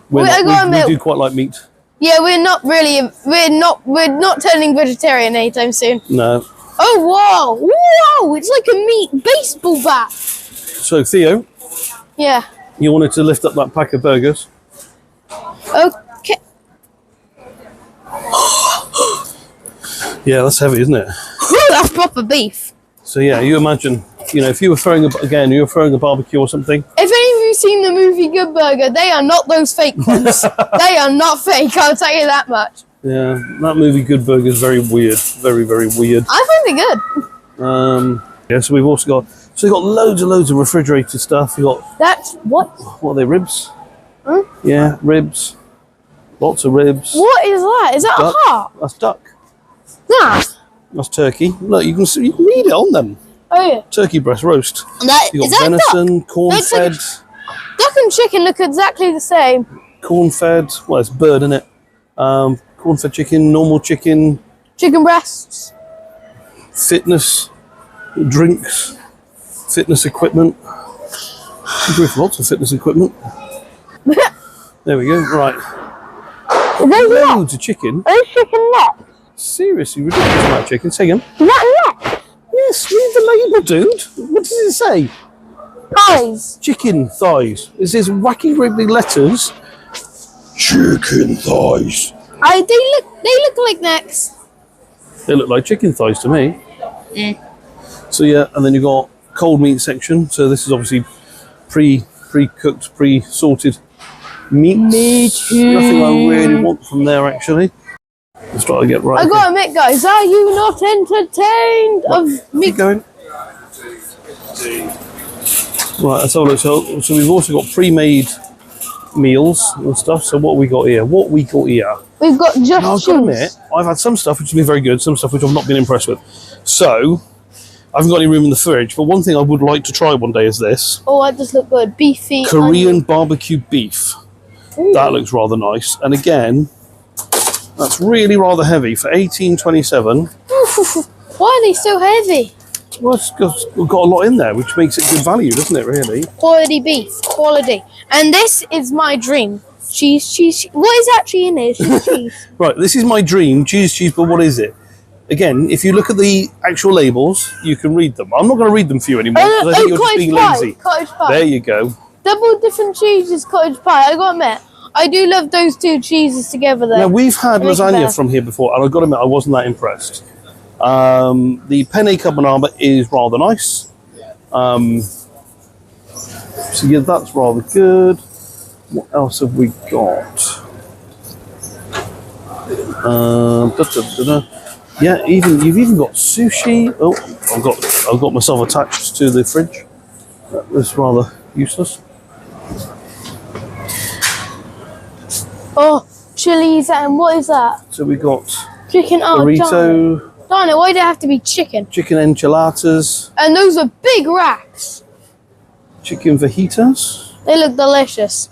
Wait, I gotta we admit- do quite like meat. Yeah, we're not turning vegetarian anytime soon. No. Oh, whoa, it's like a meat baseball bat. So Theo, Yeah. you wanted to lift up that pack of burgers. Okay. Yeah, that's heavy, isn't it? That's proper beef. So yeah, you imagine, if you were throwing a barbecue or something. If any of you seen the movie Good Burger, they are not those fake ones. They are not fake, I'll tell you that much. Yeah, that movie Good Burger is very weird, very very weird. I find it good. Yeah, so we've also got loads and loads of refrigerated stuff. You got That's what? what are they, ribs? Hmm? Yeah, ribs. Lots of ribs. What is that? Is that Duck. a heart? That's duck. Nah. That's turkey. Look, you can read it on them. Oh yeah. Turkey breast roast. That, You is got that venison, duck? corn Looks like fed, Duck and chicken look exactly the same. corn fed. Well, it's bird, isn't it? Corn fed chicken, normal chicken, Chicken breasts. fitness drinks, fitness equipment. Lots of fitness equipment. There we go. Right. Is that neck? Loads of chicken. Are those chicken neck? Seriously, ridiculous amount of chicken. Say again. Is that neck? Yes, read the label, dude. What does it say? Thighs. Chicken thighs. It says wacky wriggly letters. Chicken thighs. They look like necks. They look like chicken thighs to me. So yeah, and then you've got cold meat section. So this is obviously pre-cooked, pre-sorted meats. Nothing I really want from there actually. Let's try to get right. I gotta admit, guys, are you not entertained of meat? Keep going. Right, let's have a look. So we've also got pre-made meals and stuff. So what we got here? We've got just Now, I've got to admit, I've had some stuff which has been very good, some stuff which I've not been impressed with. So I haven't got any room in the fridge, but one thing I would like to try one day is this. Oh, that does look good. Beefy. Korean onion. barbecue beef. Ooh. That looks rather nice. And again, that's really rather heavy for 18.27. Why are they so heavy? Well, we've got a lot in there, which makes it good value, doesn't it, really? Quality beef. Quality. And this is my dream. Cheese. What is actually in it? It's cheese. Right, this is my dream, cheese, but what is it? Again, if you look at the actual labels, you can read them. I'm not going to read them for you anymore, because I think you're just being lazy. Cottage pie. There you go. Double different cheeses, cottage pie. I gotta admit, I do love those two cheeses together though. Now, we've had They make it lasagna better. from here before, and I've got to admit, I wasn't that impressed. The penne carbonara is rather nice. So yeah, that's rather good. What else have we got? Yeah, you've even got sushi. Oh, I've got myself attached to the fridge. That was rather useless. Oh, chilies and what is that? So we got Chicken. Oh, burrito, darn it! Why did it have to be chicken? chicken enchiladas, And those are big racks. chicken fajitas. They look delicious.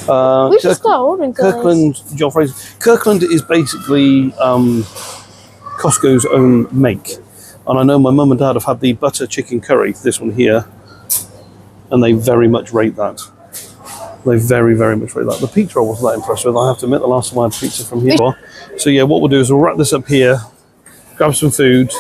We should start ordering those. Kirkland Joffrey's. Kirkland is basically Costco's own make, and I know my mum and dad have had the butter chicken curry, this one here, and they very much rate that. They very, very much rate that. The pizza I wasn't that impressed with, I have to admit. The last time I had pizza from here. So yeah, what we'll do is we'll wrap this up here, grab some food,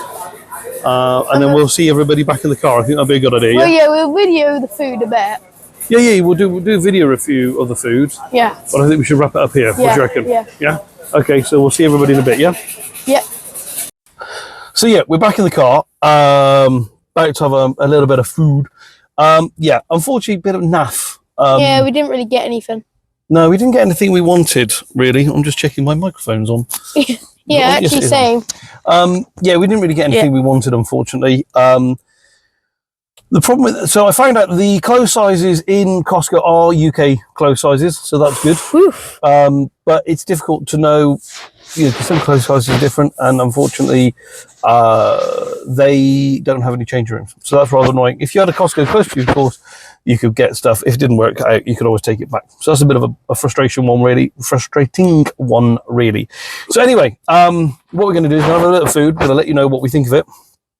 and then we'll see everybody back in the car. I think that'd be a good idea. Well, yeah, we'll video the food a bit. Yeah, we'll do a video review of the food, Yeah. but I think we should wrap it up here. What do Yeah, you reckon? yeah. Yeah? Okay, so we'll see everybody in a bit, yeah? Yeah. So yeah, we're back in the car, about to have a little bit of food. Yeah, unfortunately, a bit of naff. Yeah, we didn't really get anything. No, we didn't get anything we wanted, really. I'm just checking my microphone's on. Yeah, Yes, actually it is. same. Yeah, we didn't really get anything we wanted, unfortunately. The problem with, so I found out the clothes sizes in Costco are UK clothes sizes, so that's good. Oof. But it's difficult to know, because some clothes sizes are different, and unfortunately, they don't have any change rooms. So that's rather annoying. If you had a Costco close to you, of course, you could get stuff. If it didn't work out, you could always take it back. So that's a bit of a frustrating one, really. So anyway, what we're going to do is have a little food. We're going to let you know what we think of it.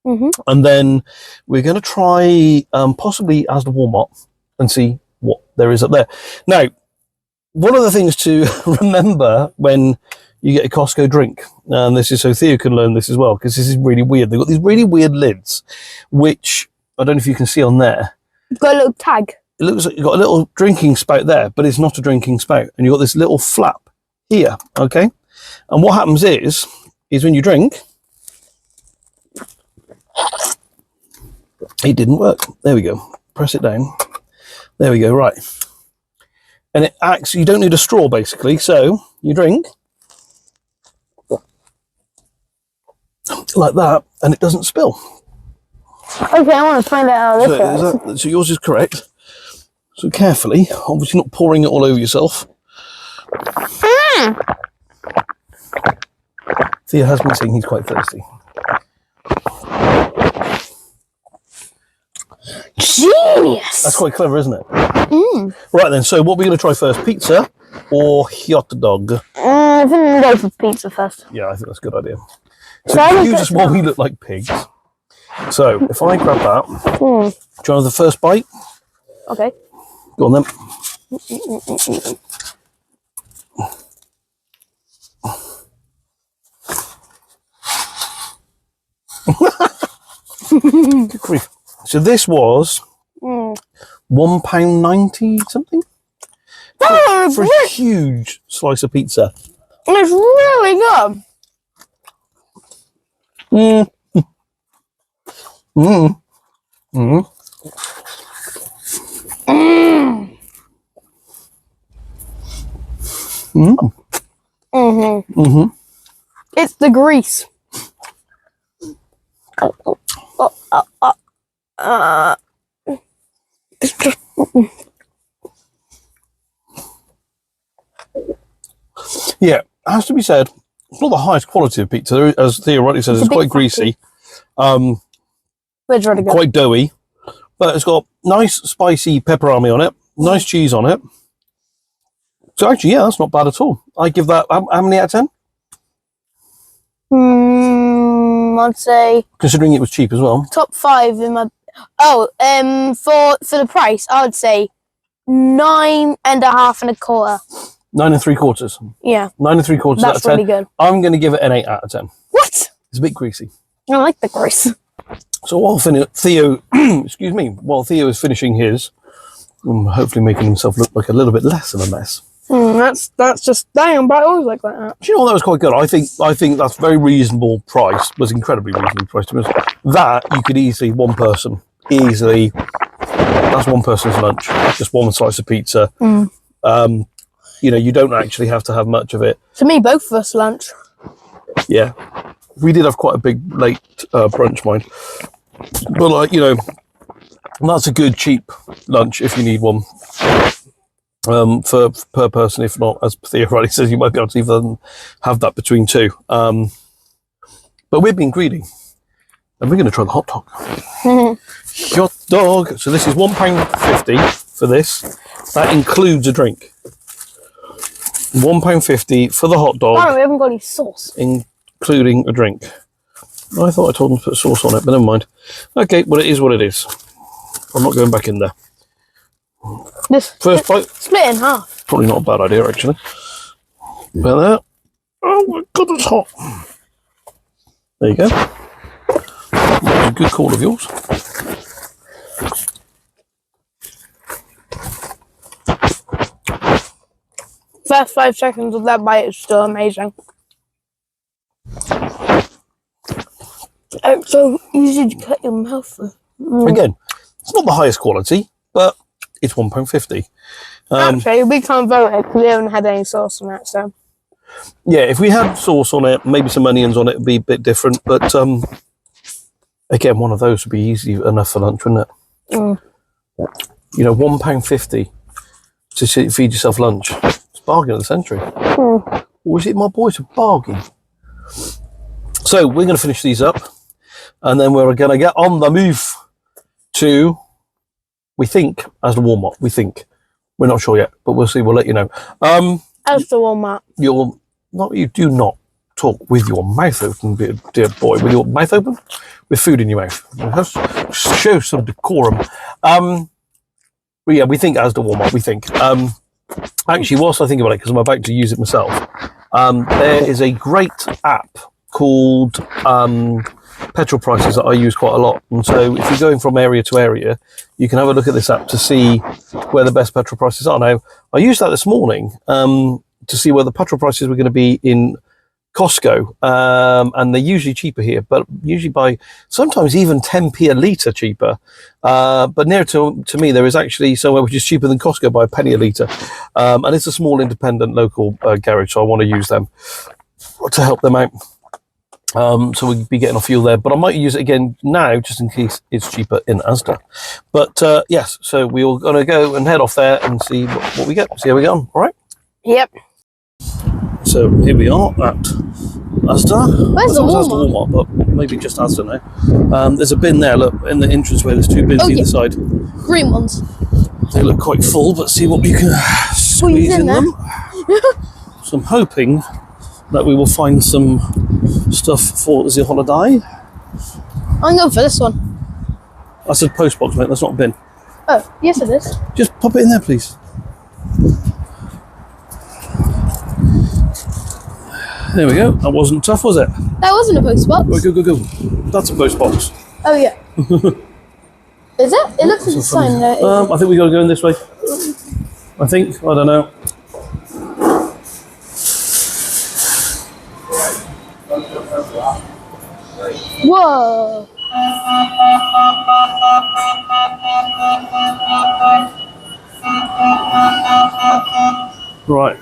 Mm-hmm. And then we're going to try possibly ASDA Walmart and see what there is up there. Now, one of the things to remember when you get a Costco drink, and this is so Theo can learn this as well, because this is really weird. They've got these really weird lids, which I don't know if you can see on there. You've got a little tag. It looks like you've got a little drinking spout there, but it's not a drinking spout. And you've got this little flap here, okay? And what happens is when you drink, it didn't work. There we go. Press it down. There we go, right. And it acts, you don't need a straw basically, so you drink like that and it doesn't spill. Okay, I want to find out how this works. So yours is correct. So carefully, obviously not pouring it all over yourself. Theo has been saying he's quite thirsty. Genius! That's quite clever, isn't it? Mm. Right then, so what we're going to try first, pizza or hot dog? I think we'll go for pizza first. Yeah, I think that's a good idea. So So I excuse think us while we look like pigs. So if I grab that, do you want to have the first bite? Okay. Go on then. Good grief. So this was £1.90 something for a huge slice of pizza. It's really good. Mm. Mm. Mm. Mm. Mm-hmm. Mm-hmm. It's the grease. It's just... Yeah, it has to be said, It's not the highest quality of pizza, as Theo rightly says. It's quite greasy, It's really good. quite doughy, but it's got nice spicy pepperoni on it, nice cheese on it. So actually, yeah, that's not bad at all. I give that how many out of 10? I'd say Considering it was cheap as well. top 5 in my. For the price, I would say 9.5 1/4. 9 3/4. Yeah, 9 3/4 out of that's 10. really good. I'm going to give it an 8 out of 10. What? It's a bit greasy. I like the grease. So while Theo, excuse me, while Theo is finishing his, hopefully making himself look like a little bit less of a mess. That's just damn, but I always like that. Do you know what, that was quite good? I think that's very reasonable price. Was incredibly reasonably priced. That you could easily that's one person's lunch. Just one slice of pizza. You know, you don't actually have to have much of it. For me, both of us lunch. Yeah, we did have quite a big late brunch, mind. But like, you know, that's a good cheap lunch if you need one. For per person, if not, as Theo rightly says, you might be able to even have that between two. But we're being greedy, and we're going to try the hot dog. Hot dog. So this is £1.50 for this. That includes a drink. £1.50 for the hot dog. Oh, we haven't got any sauce. Including a drink. I thought I told them to put sauce on it, but never mind. Okay, well, it is what it is. I'm not going back in there. First bite. Split in half. Probably not a bad idea, actually. About that. Oh my god, it's hot. There you go. That's a good call of yours. First 5 seconds of that bite is still amazing. It's so easy to cut your mouth through. Again, it's not the highest quality, but it's £1.50. Actually, we can't vote it because we haven't had any sauce on it, so. Yeah, if we had sauce on it, maybe some onions on it, would be a bit different. But again, one of those would be easy enough for lunch, wouldn't it? You know, £1.50 to feed yourself lunch. It's a bargain of the century. Or is it, my boy? It's a bargain. So we're going to finish these up, and then we're going to get on the move to, we think, as the warm-up. We think. We're not sure yet, but we'll see. We'll let you know. As the warm-up. You do not talk with your mouth open, dear boy. With your mouth open? With food in your mouth. Show some decorum. But yeah, we think as the warm-up, we think. Actually, whilst I think about it, because I'm about to use it myself, there is a great app called Petrol Prices that I use quite a lot. And so if you're going from area to area, you can have a look at this app to see where the best petrol prices are. Now, I used that this morning to see where the petrol prices were going to be in Cost Co, and they're usually cheaper here, but usually by sometimes even 10p a litre cheaper. But near to me, there is actually somewhere which is cheaper than Cost Co by a penny a litre. And it's a small independent local garage, so I want to use them to help them out. So we'll be getting a fuel there, but I might use it again now just in case it's cheaper in ASDA. But yes, so we're going to go and head off there and see what we get, see how we get on. All right? Yep. So here we are at ASDA. Where's the ASDA Walmart? But maybe just ASDA now. There's a bin there, look, in the entranceway. There's 2 bins either side. Green ones. They look quite full, but see what we can squeeze in them. So I'm hoping that we will find some stuff for the holiday. I'm going for this one. That's a post box, mate. That's not a bin. Oh, yes it is. Just pop it in there, please. There we go. That wasn't tough, was it? That wasn't a post box. Go. That's a post box. Oh yeah. Is it? It looks like a sign there. I think we got to go in this way. I think. I don't know. Whoa. Right.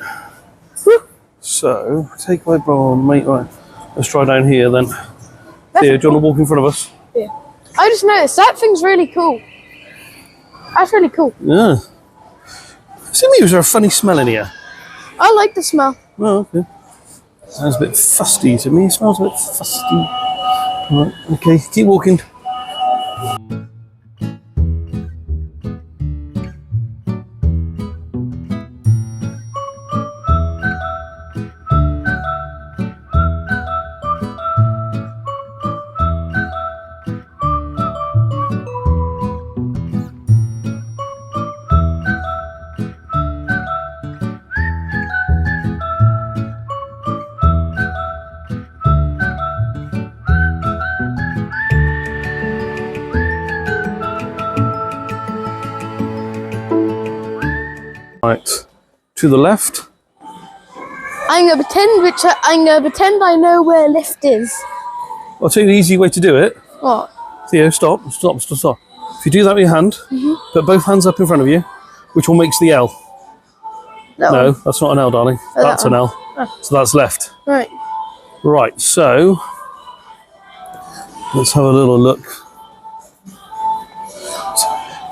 So, take my bra, mate. Right. Let's try down here then. Here, do you want to walk in front of us? Yeah. I just noticed that thing's really cool. That's really cool. Yeah. Is there a funny smell in here? I like the smell. Oh, okay. Sounds a bit fusty to me. It smells a bit fusty. Right, okay, keep walking. Right, to the left. I'm gonna pretend I know where lift is. I'll tell you the easy way to do it. What? Theo, stop. If you do that with your hand, put both hands up in front of you, which one makes the L? That No, one. that's not an L, darling. Oh, that That's an one. L. Oh. So that's left. Right. Right, so let's have a little look.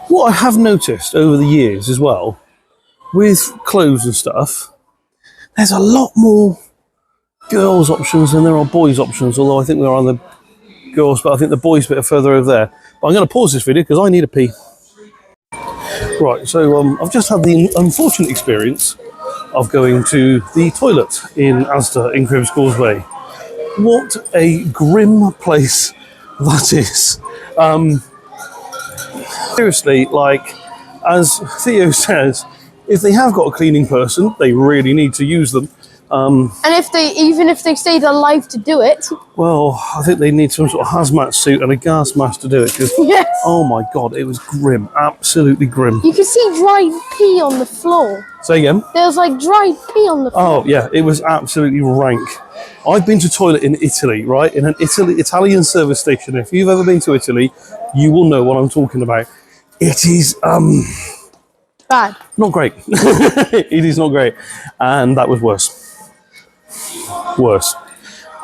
What I have noticed over the years as well, with clothes and stuff, there's a lot more girls options than there are boys options, although I think we're on the girls, but I think the boys bit are further over there. But I'm going to pause this video because I need a pee. Right, so I've just had the unfortunate experience of going to the toilet in ASDA in Cribs Causeway. What a grim place that is. Seriously, like, as Theo says, if they have got a cleaning person, they really need to use them. And even if they stayed alive to do it. Well, I think they need some sort of hazmat suit and a gas mask to do it, because, Yes. oh my God, it was grim, absolutely grim. You can see dried pee on the floor. Say again? There was like dried pee on the floor. Oh yeah, it was absolutely rank. I've been to toilet in Italy, right? In an Italian service station. If you've ever been to Italy, you will know what I'm talking about. It is Bad. not great. It is not great, and that was worse. Worse.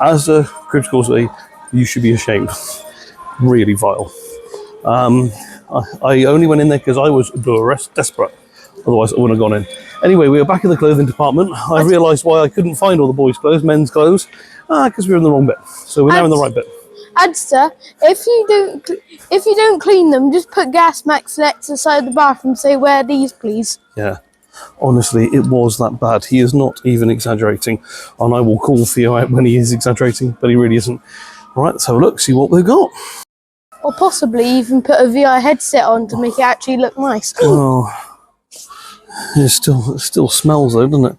As a Cribs Causeway, you should be ashamed. Really vile. I only went in there because I was desperate. Otherwise, I wouldn't have gone in. Anyway, we were back in the clothing department. I realised why I couldn't find all the boys' clothes, men's clothes, because we were in the wrong bit. So we're now in the right bit. ASDA, if you don't clean them, just put gas masks next to the side of the bathroom. Say, wear these, please. Yeah. Honestly, it was that bad. He is not even exaggerating. And I will call Theo out when he is exaggerating, but he really isn't. Right, let's have a look, see what we've got. Or possibly even put a VR headset on to make it actually look nice. Oh, it still smells though, doesn't it?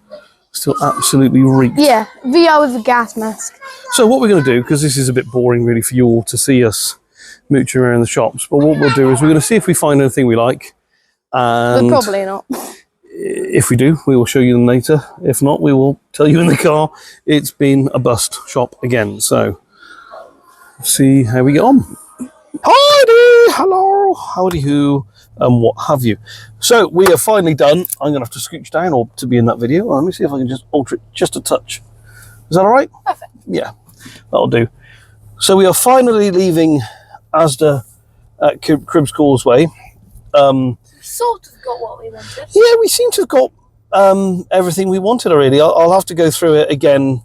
Still absolutely reeks. Yeah, VR with a gas mask. So what we're going to do, because this is a bit boring really for you all to see us mooching around the shops, but what we'll do is we're going to see if we find anything we like. But And probably not. if we do, we will show you them later. If not, we will tell you in the car. It's been a bust shop again. So, see how we get on. Howdy, hello, howdy who, and what have you. So, we are finally done. I'm going to have to scooch down or to be in that video. Let me see if I can just alter it just a touch. Is that all right? Perfect. Yeah, that'll do. So, we are finally leaving ASDA at Cribs Causeway. Sort of got what we wanted. Yeah, we seem to have got everything we wanted already. I'll have to go through it again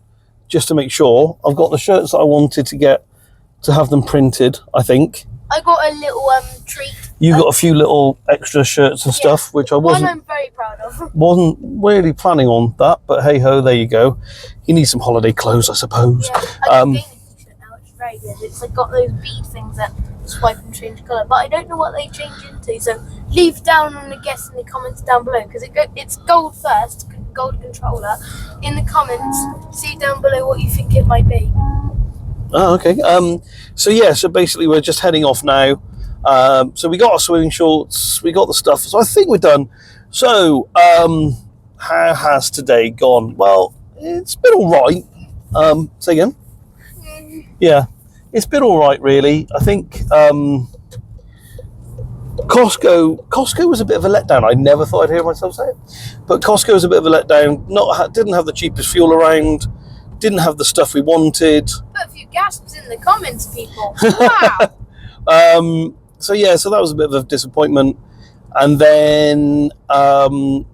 just to make sure. I've got the shirts that I wanted to have them printed, I think. I got a little treat. You got a few little extra shirts and stuff, which I One I'm very proud of. wasn't really planning on that, but hey ho, there you go. You need some holiday clothes, I suppose. Yeah, I got a gaming t-shirt now, which is very good. It's like got those bead things that swipe and change colour, but I don't know what they change into. So leave down on the guess in the comments down below, because it's gold first, gold controller. In the comments, see down below what you think it might be. Oh, okay. So yeah, so basically we're just heading off now. So we got our swimming shorts, we got the stuff. So I think we're done. So how has today gone? Well, it's been all right. Say again? Yeah, it's been all right, really. I think Costco was a bit of a letdown. I never thought I'd hear myself say it, but Costco was a bit of a letdown. Didn't have the cheapest fuel around. Didn't have the stuff we wanted. Put a few gasps in the comments, people. Wow. So yeah, so that was a bit of a disappointment. And then, do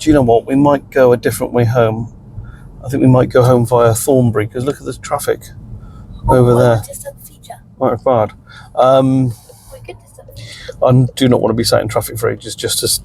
you know what? We might go a different way home. I think we might go home via Thornbury because look at the traffic over there. Just at the feature. Not bad. We could just at the feature. I do not want to be sat in traffic for ages just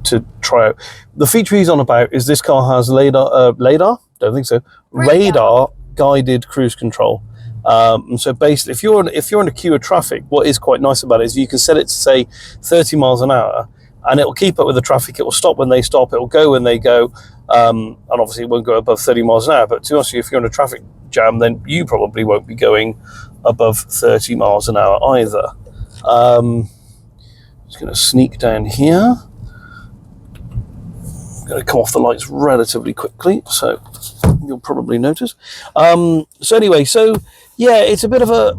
to try out. The feature he's on about is this car has radar? Don't think so. Radar guided cruise control. And so basically, if you're in a queue of traffic, what is quite nice about it is you can set it to say 30 miles an hour, and it will keep up with the traffic. It will stop when they stop. It will go when they go, and obviously it won't go above 30 miles an hour. But to be honest with you, if you're in a traffic jam, then you probably won't be going above 30 miles an hour either. Just going to sneak down here. Going to come off the lights relatively quickly, so you'll probably notice. So anyway, yeah, it's a bit of a...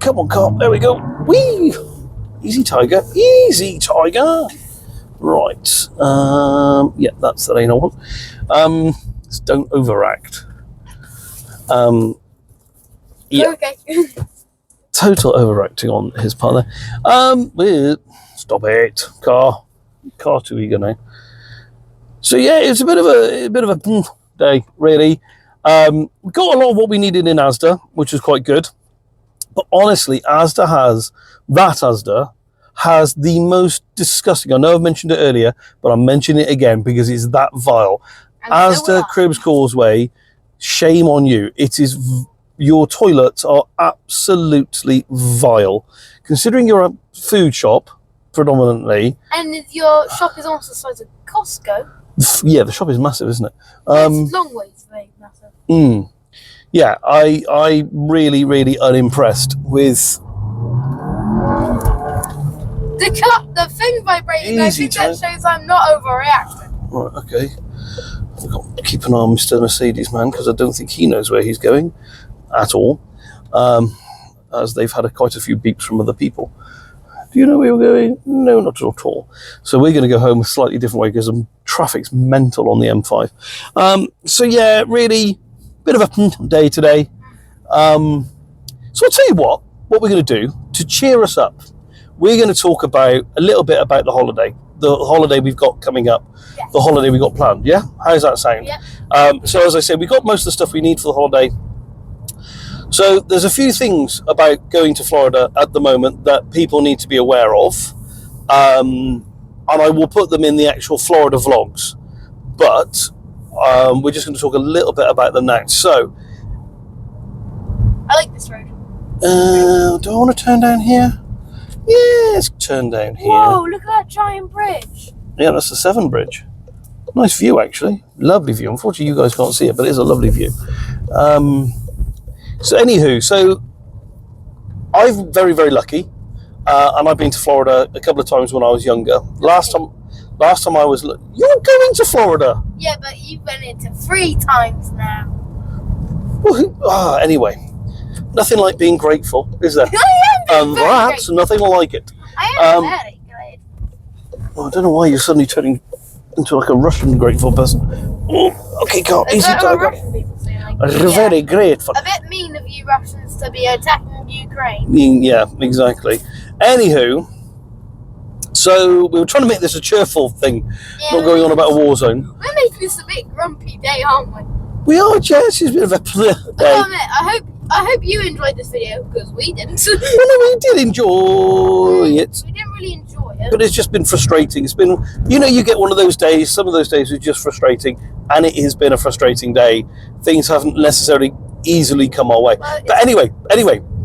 Come on, car. There we go. Whee! Easy, Tiger. Easy, Tiger. Right. Yeah, that's the lane I want. Just don't overact. Yeah. Okay. Total overacting on his part there. Stop it, car too eager now. So yeah, it's a bit of a day really. We got a lot of what we needed in ASDA, which is quite good. But honestly, ASDA has the most disgusting. I know I've mentioned it earlier, but I'm mentioning it again because it's that vile. ASDA Cribs Causeway, shame on you. It is. Your toilets are absolutely vile. Considering you're a food shop, predominantly. And your shop is almost the size of Costco. Yeah, the shop is massive, isn't it? It's long ways very massive. Yeah, I really unimpressed with... The thing vibrating, I think that shows I'm not overreacting. Right, okay. I've got to keep an eye on Mr. Mercedes man because I don't think he knows where he's going at all, as they've had quite a few beeps from other people. Do you know where we're going? No, not at all. So we're going to go home a slightly different way because the traffic's mental on the M5. So yeah, really, bit of a day today. So I'll tell you what we're going to do to cheer us up. We're going to talk about a little bit about the holiday we've got coming up, Yes. the holiday we've got planned. Yeah, how's that sound? Yeah. So as I said, we got most of the stuff we need for the holiday. So there's a few things about going to Florida at the moment that people need to be aware of, and I will put them in the actual Florida vlogs, but we're just going to talk a little bit about them now. So I like this road. do I want to turn down here? Yes, turn down here. Whoa, look at that giant bridge. Yeah, that's the Severn Bridge. Nice view, actually. Lovely view. Unfortunately, you guys can't see it, but it is a lovely view. So anywho, so I'm very, very lucky, and I've been to Florida a couple of times when I was younger. Last time I was... You're going to Florida? Yeah, but you've been into 3 times now. Anyway, nothing like being grateful, is there? I am very That's grateful. nothing like it. I am very good. Well, I don't know why you're suddenly turning into like a Russian grateful person. Okay, go Is easy, that what Tiger. Russian people say? Like, Very grateful. A bit mean of you Russians to be attacking Ukraine. Yeah, exactly. Anywho, so we were trying to make this a cheerful thing, not going on about a war zone. We're making this a bit grumpy day, aren't we? We are, Jess. It's a bit of a day. I'll admit, I hope you enjoyed this video because we didn't. Well, no, we did enjoy it, We didn't really enjoy it. but it's just been frustrating. It's been, you get one of those days. Some of those days are just frustrating, and it has been a frustrating day. Things haven't necessarily easily come our way. Well, But anyway,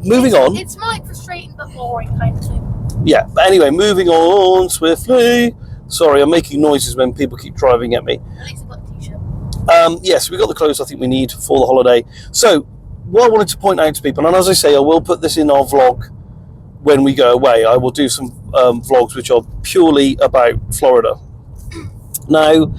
moving on. It's more like frustrating but boring kind of thing. Yeah, but anyway, moving on swiftly. Sorry, I'm making noises when people keep driving at me. At least I've got a t-shirt. Yes, we got the clothes I think we need for the holiday. So, what I wanted to point out to people, and as I say, I will put this in our vlog when we go away. I will do some vlogs which are purely about Florida. Now,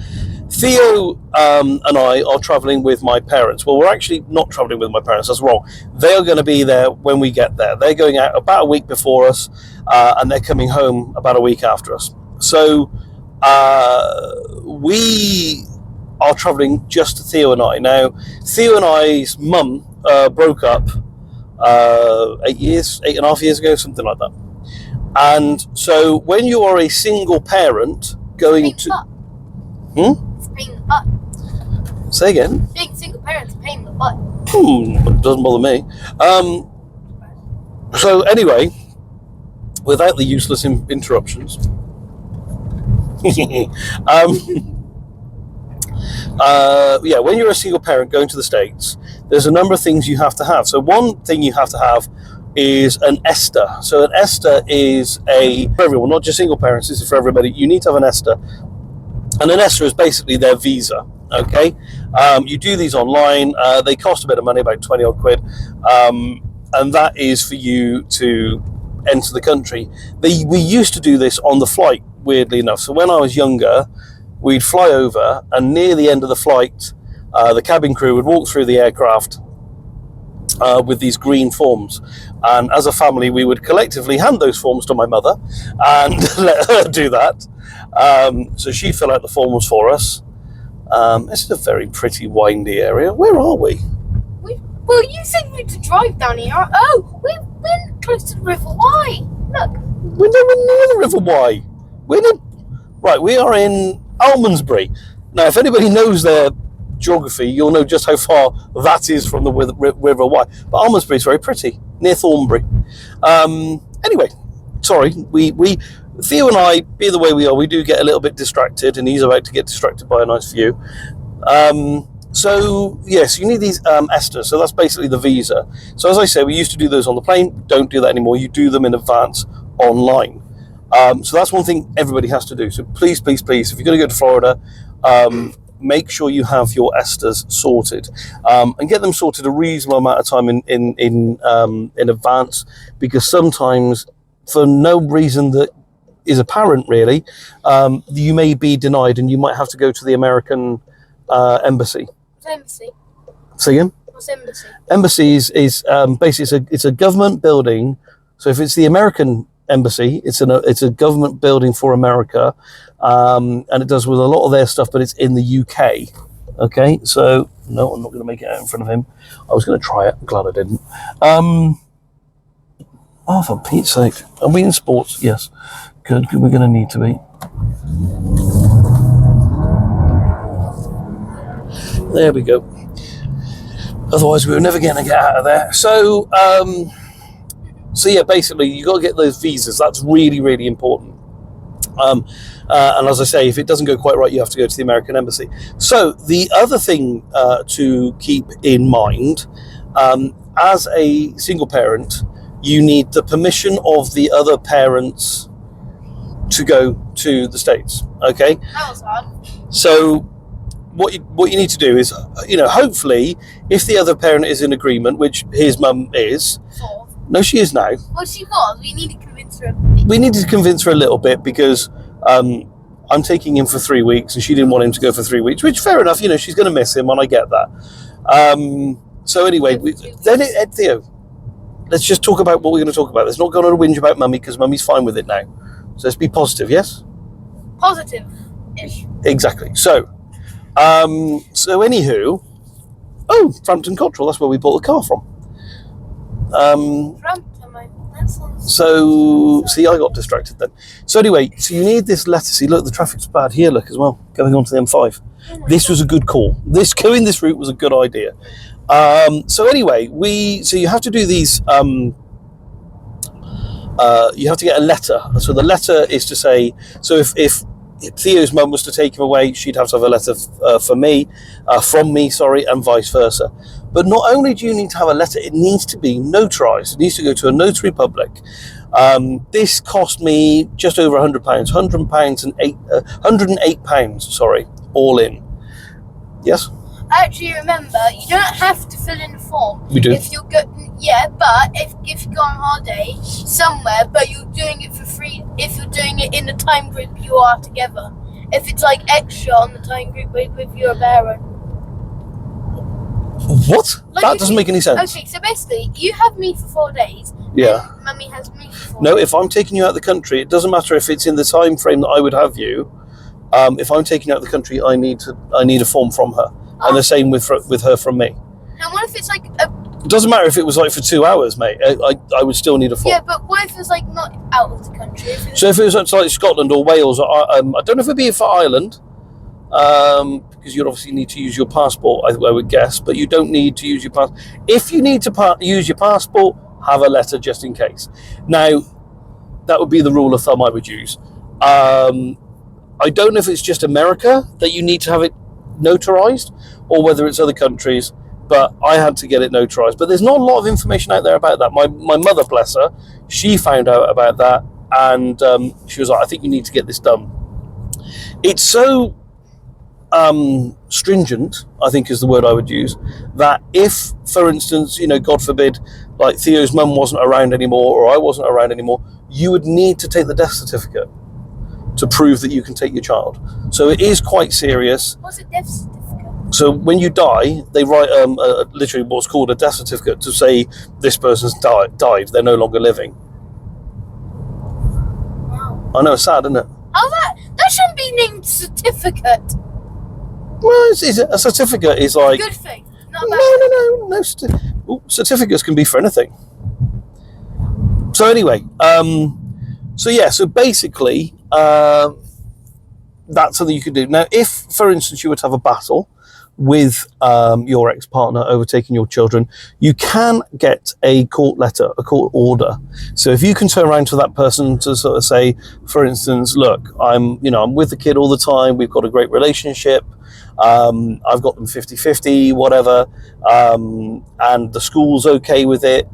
Theo and I are travelling with my parents. Well, we're actually not travelling with my parents, that's wrong. They are going to be there when we get there. They're going out about a week before us, and they're coming home about a week after us. So, we are travelling just Theo and I. Now, Theo and I's mum broke up 8.5 years ago, something like that. And so when you are a single parent going to... Say again. Being single parents are a pain in the butt. Doesn't bother me. So anyway, without the useless interruptions, yeah, when you're a single parent going to the States, there's a number of things you have to have. So one thing you have to have is an ASDA. So an ASDA is for everyone, not just single parents, this is for everybody. You need to have an ASDA. And an ASDA is basically their visa, okay? You do these online. They cost a bit of money, about 20 odd quid. And that is for you to enter the country. We used to do this on the flight, weirdly enough. So when I was younger, we'd fly over, and near the end of the flight, the cabin crew would walk through the aircraft with these green forms. And as a family, we would collectively hand those forms to my mother and let her do that. So she filled out the forms for us. This is a very pretty, windy area. Where are we? Well, you said we had to drive down here. Oh, we're close to the River Wye. Look. We're nowhere near the River Wye. Right, we are in Almondsbury. Now, if anybody knows their geography, you'll know just how far that is from the River Wye. But Almondsbury is very pretty, near Thornbury. Anyway, sorry, Theo and I, be the way we are, we do get a little bit distracted, and he's about to get distracted by a nice view. So, yes, you need these ASDAs, so that's basically the visa. So as I say, we used to do those on the plane, don't do that anymore, you do them in advance online. So that's one thing everybody has to do. So please, please, please, if you're going to go to Florida, make sure you have your ASDAs sorted, and get them sorted a reasonable amount of time in advance, because sometimes, for no reason that is apparent really, you may be denied, and you might have to go to the American embassy. What's embassy? Say again? What's embassy? Embassy is basically it's a government building. So if it's the American embassy, it's a government building for America, and it does with a lot of their stuff, but it's in the UK. Okay, so no, I'm not going to make it out in front of him. I was going to try it. I'm glad I didn't. Oh, for Pete's sake. Are we in sports? Yes. Good. We're going to need to be. There we go. Otherwise, we were never going to get out of there. So yeah, basically, you got to get those visas. That's really, really important. And as I say, if it doesn't go quite right, you have to go to the American embassy. So the other thing to keep in mind, as a single parent, you need the permission of the other parents to go to the States. Okay. That was hard. So what you need to do is, hopefully, if the other parent is in agreement, which his mum is. Sort of. No, she is now. Well, she was. We need to convince her. We needed to convince her a little bit, because I'm taking him for 3 weeks, and she didn't want him to go for 3 weeks, which, fair enough, she's going to miss him, and I get that. So anyway, Theo, let's just talk about what we're going to talk about. Let's not go on a whinge about mummy, because mummy's fine with it now. So let's be positive, yes? Positive-ish. Exactly. So anywho, Frampton Cottrell, that's where we bought the car from. So, see, I got distracted then. So anyway, so you need this letter. See, look, the traffic's bad here, look, as well, going on to the M5. This was a good call. Going this route was a good idea. So anyway, so you have to do these, you have to get a letter. So the letter is to say, so if Theo's mum was to take him away, she'd have to have a letter from me, and vice versa. But not only do you need to have a letter, it needs to be notarized. It needs to go to a notary public. This cost me just over £100, £108, sorry, all in. Yes? I actually remember, you don't have to fill in the form. We do. If you go, yeah, but if you go on holiday somewhere, but you're doing it for free, if you're doing it in the time group you are together, if it's like extra on the time group with your parent. What? Like that doesn't make any sense. Okay, so basically, you have me for 4 days. Yeah. And Mummy has me for 4 No, days. if I'm taking you out of the country, it doesn't matter if it's in the time frame that I would have you. If I'm taking you out of the country, I need a form from her, and the same with her from me. And what if it's like It doesn't matter if it was like for 2 hours, mate. I would still need a form. Yeah, but what if it's like not out of the country? So if it was like Scotland or Wales, or, I don't know if it'd be for Ireland. because you'd obviously need to use your passport, I would guess, but you don't need to use your passport. If you need to use your passport, have a letter just in case. Now, that would be the rule of thumb I would use. I don't know if it's just America that you need to have it notarized, or whether it's other countries, but I had to get it notarized. But there's not a lot of information out there about that. My mother, bless her, she found out about that, and she was like, I think you need to get this done. It's so stringent, I think is the word I would use, that if, for instance, God forbid, like Theo's mum wasn't around anymore, or I wasn't around anymore, you would need to take the death certificate to prove that you can take your child. So it is quite serious. What's a death certificate? So when you die, they write literally what's called a death certificate to say this person's died, they're no longer living. Wow. I know, it's sad, isn't it? Oh, that shouldn't be named certificate. Well, a certificate is like... Good thing, not a bad thing. No. Certificates can be for anything. So anyway, so basically, that's something you could do. Now, if, for instance, you were to have a battle with your ex-partner overtaking your children, you can get a court letter, a court order. So if you can turn around to that person to sort of say, for instance, look, I'm with the kid all the time, we've got a great relationship, I've got them 50-50, whatever, and the school's okay with it,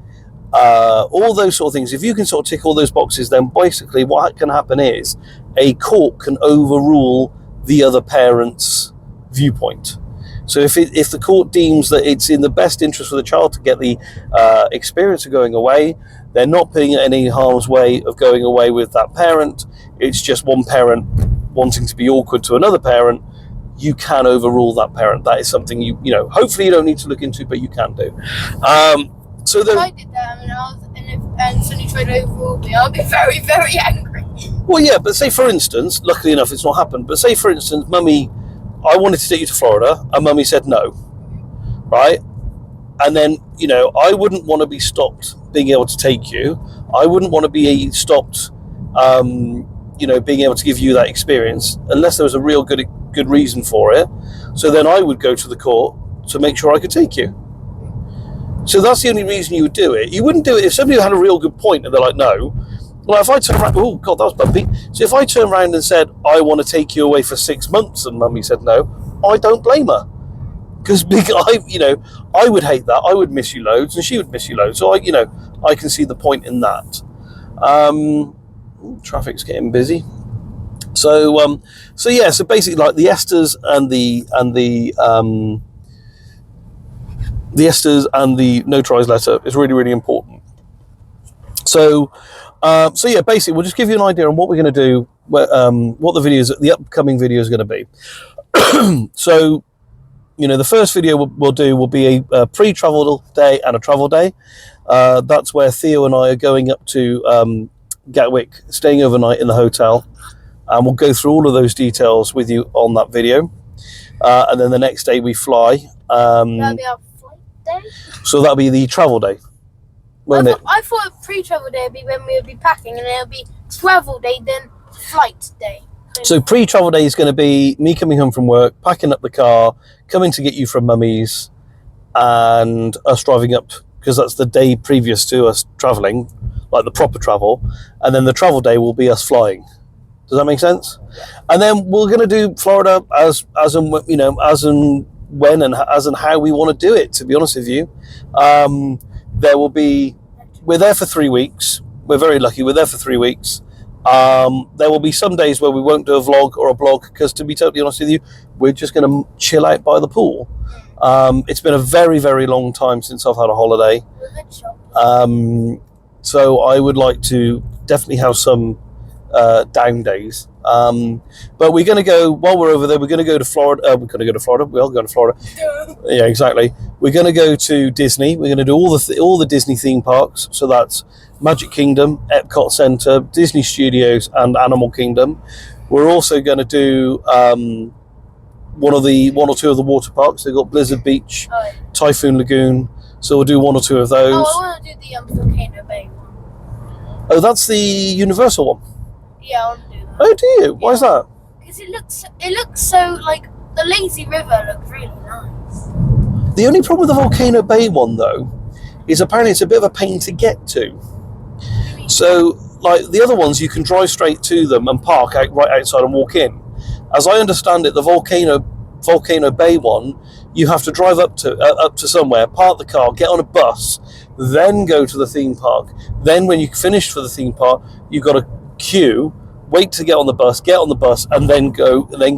all those sort of things. If you can sort of tick all those boxes, then basically what can happen is a court can overrule the other parent's viewpoint. So if the court deems that it's in the best interest for the child to get the experience of going away, they're not putting any harm's way of going away with that parent, it's just one parent wanting to be awkward to another parent, you can overrule that parent. That is something you hopefully you don't need to look into, but you can do. So If I did that, and somebody tried to overrule me, I'd be very, very angry. Well, yeah, but say for instance, luckily enough it's not happened, but say for instance, Mummy, I wanted to take you to Florida, and Mummy said no, right? And then, I wouldn't want to be stopped being able to take you. I wouldn't want to be stopped, being able to give you that experience unless there was a real good reason for it. So then I would go to the court to make sure I could take you. So that's the only reason you would do it. You wouldn't do it if somebody had a real good point and they're like, no. Well, if I turn around, oh God, that was bumpy. So if I turn around and said, I want to take you away for 6 months, and Mummy said no, I don't blame her. Because I would hate that. I would miss you loads, and she would miss you loads. So I can see the point in that. Traffic's getting busy. So basically, like the ESTAs and the ESTAs and the notarized letter is really, really important. So basically, we'll just give you an idea on what we're going to do, what the upcoming video is going to be. So, the first video we'll do will be a pre-travel day and a travel day. That's where Theo and I are going up to Gatwick, staying overnight in the hotel, and we'll go through all of those details with you on that video. And then the next day we fly. That'll be our flight day? So that'll be the travel day. I thought pre-travel day would be when we would be packing, and it'll be travel day, then flight day. So pre-travel day is going to be me coming home from work, packing up the car, coming to get you from Mummy's, and us driving up, because that's the day previous to us travelling, like the proper travel, and then the travel day will be us flying. Does that make sense? And then we're going to do Florida as and when and as and how we want to do it, to be honest with you. We're there for 3 weeks. We're very lucky. We're there for 3 weeks. There will be some days where we won't do a vlog or a blog, because to be totally honest with you, we're just going to chill out by the pool. It's been a very, very long time since I've had a holiday. So I would like to definitely have some down days. But we're going to go, while we're over there, we're going to go to Florida. We're going to go to Florida. We're all going to Florida. Yeah, exactly. We're going to go to Disney. We're going to do all the Disney theme parks. So that's Magic Kingdom, Epcot Center, Disney Studios, and Animal Kingdom. We're also going to do one or two of the water parks. They've got Blizzard Beach, Typhoon Lagoon. So we'll do one or two of those. Oh, I want to do the Volcano Bay one. Oh, that's the Universal one. Yeah, I want to do that. Oh, do you? Why is that? Because it looks so like the lazy river looks really nice. The only problem with the Volcano Bay one, though, is apparently it's a bit of a pain to get to. So, like the other ones, you can drive straight to them and park right outside and walk in. As I understand it, the Volcano Bay one, you have to drive up to somewhere, park the car, get on a bus, then go to the theme park. Then when you're finished for the theme park, you've got to queue, wait to get on the bus, and then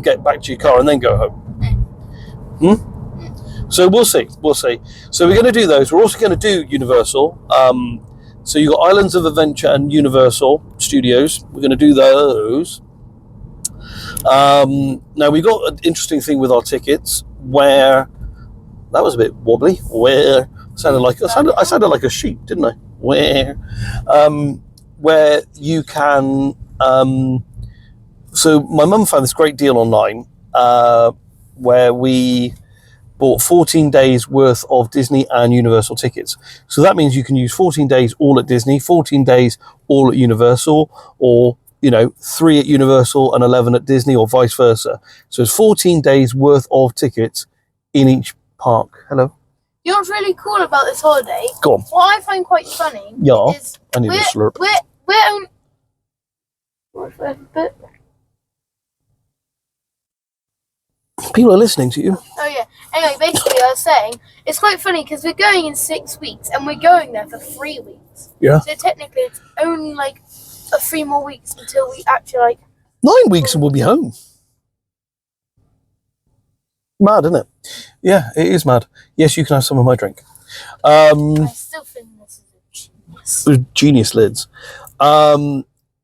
get back to your car and then go home. So we'll see. So we're going to do those. We're also going to do Universal. So you've got Islands of Adventure and Universal Studios. We're going to do those. Now we've got an interesting thing with our tickets where that was a bit wobbly. Where I sounded like a sheep, didn't I? Where you can. So my mum found this great deal online where we bought 14 days worth of Disney and Universal tickets. So that means you can use 14 days all at Disney, 14 days all at Universal, or 3 at Universal and 11 at Disney, or vice versa. So it's 14 days worth of tickets in each park. Hello. You know what's really cool about this holiday? Go on. What I find quite funny is I need a slurp. People are listening to you. Oh yeah. Anyway, basically I was saying, it's quite funny because we're going in 6 weeks and we're going there for 3 weeks. Yeah. So technically it's only like 3 more weeks until we actually 9 weeks and we'll be home. Mad, isn't it? Yeah, it is mad. Yes, you can have some of my drink. I still think this is a Genius lids.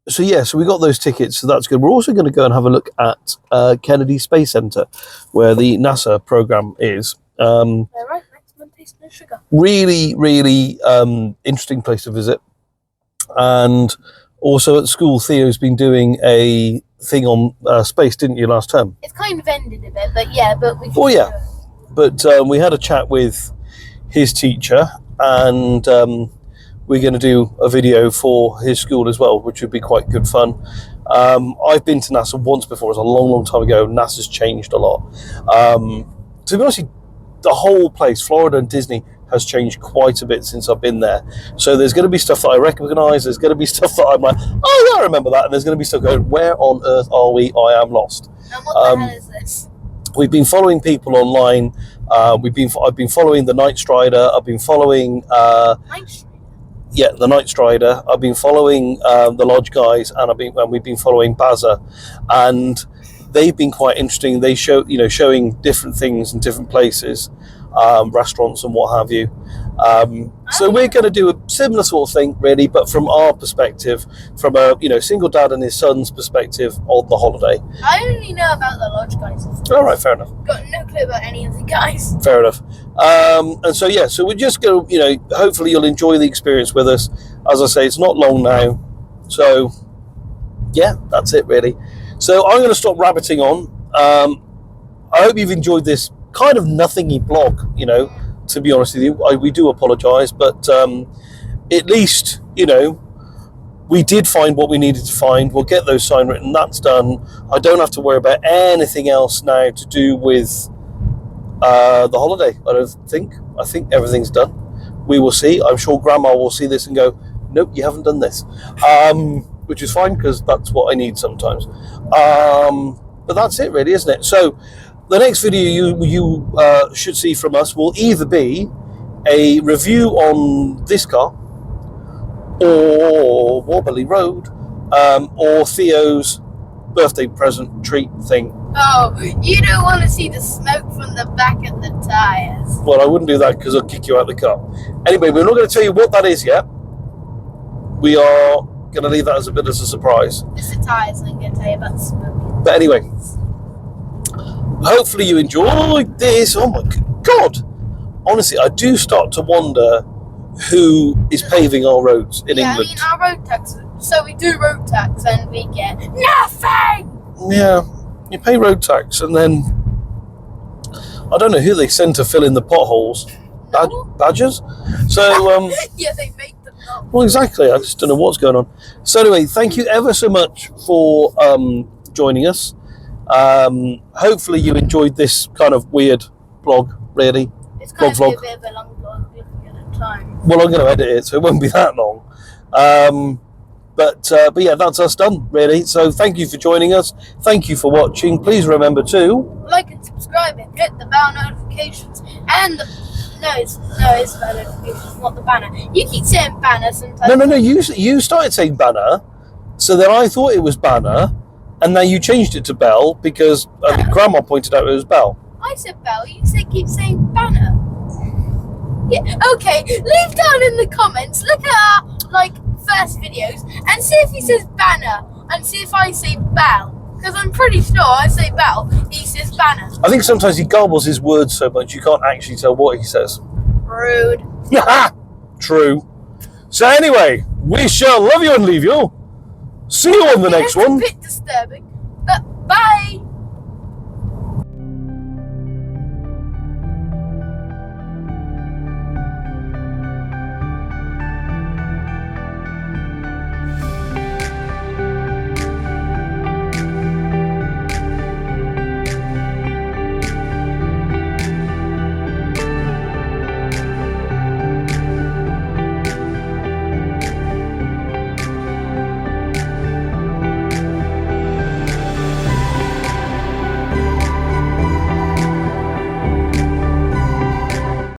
So we got those tickets, so that's good. We're also going to go and have a look at Kennedy Space Center, where the NASA program is. They're right next to Taste No Sugar. Really, really interesting place to visit. And also at school, Theo's been doing a thing on space, didn't you, last term? It's kind of ended a bit, but yeah, but we can do it. But we had a chat with his teacher, and we're going to do a video for his school as well, which would be quite good fun. I've been to NASA once before. It was a long, long time ago. NASA's changed a lot. To be honest, the whole place, Florida and Disney, has changed quite a bit since I've been there. So there's going to be stuff that I recognise. There's going to be stuff that I'm like, oh yeah, I remember that. And there's going to be stuff going, where on earth are we? I am lost. And what the hell is this? We've been following people online. I've been following the Night Strider. I've been following the Night Strider. I've been following the Lodge guys, and we've been following Baza, and they've been quite interesting. They showing different things in different places, restaurants and what have you. So we're going to do a similar sort of thing, really, but from our perspective, from a single dad and his son's perspective on the holiday. I only know about the Lodge guys. All right, fair enough. Got no clue about any of the guys. Fair enough. And so we're just going to, hopefully you'll enjoy the experience with us. As I say, it's not long now. So, yeah, that's it, really. So I'm going to stop rabbiting on. I hope you've enjoyed this kind of nothingy blog, to be honest with you. We do apologise, but at least, we did find what we needed to find. We'll get those signs written. That's done. I don't have to worry about anything else now to do with the holiday. I think everything's done. We will see. I'm sure Grandma will see this and go, nope, you haven't done this. Which is fine, because that's what I need sometimes. But that's it, really, isn't it? So the next video you should see from us will either be a review on this car, or Wobbly Road, or Theo's birthday present treat thing. Oh, you don't want to see the smoke from the back of the tyres. Well, I wouldn't do that because I'll kick you out of the car. Anyway, we're not going to tell you what that is yet. We are going to leave that as a bit as a surprise. It's the tyres, I'm going to tell you about the smoke. But anyway, hopefully you enjoyed this. Oh my God. Honestly, I do start to wonder who is paving our roads in England. I mean, our road tax. So we do road tax and we get nothing. Yeah, you pay road tax and then I don't know who they send to fill in the potholes. Badgers? So, yeah, they make them up. Well, exactly. I just don't know what's going on. So anyway, thank you ever so much for joining us. Hopefully you enjoyed this kind of weird blog, really. It's going to be vlog. a bit of a long vlog looking at the time. Well, I'm going to edit it, so it won't be that long. But yeah, that's us done, really. So thank you for joining us. Thank you for watching. Please remember to like and subscribe and hit the bell notifications and the it's bell notifications, not the banner. You keep saying banner sometimes. No. You started saying banner, so then I thought it was banner, and now you changed it to bell because I think Grandma pointed out it was bell. I said bell. You keep saying banner. Yeah. Okay. Leave down in the comments. Look at our first videos and see if he says banner and see if I say bell. Because I'm pretty sure I say bell, he says banner. I think sometimes he garbles his words so much you can't actually tell what he says. Rude. True. So anyway, we shall love you and leave you. See you on the next one. It's a bit disturbing, but bye.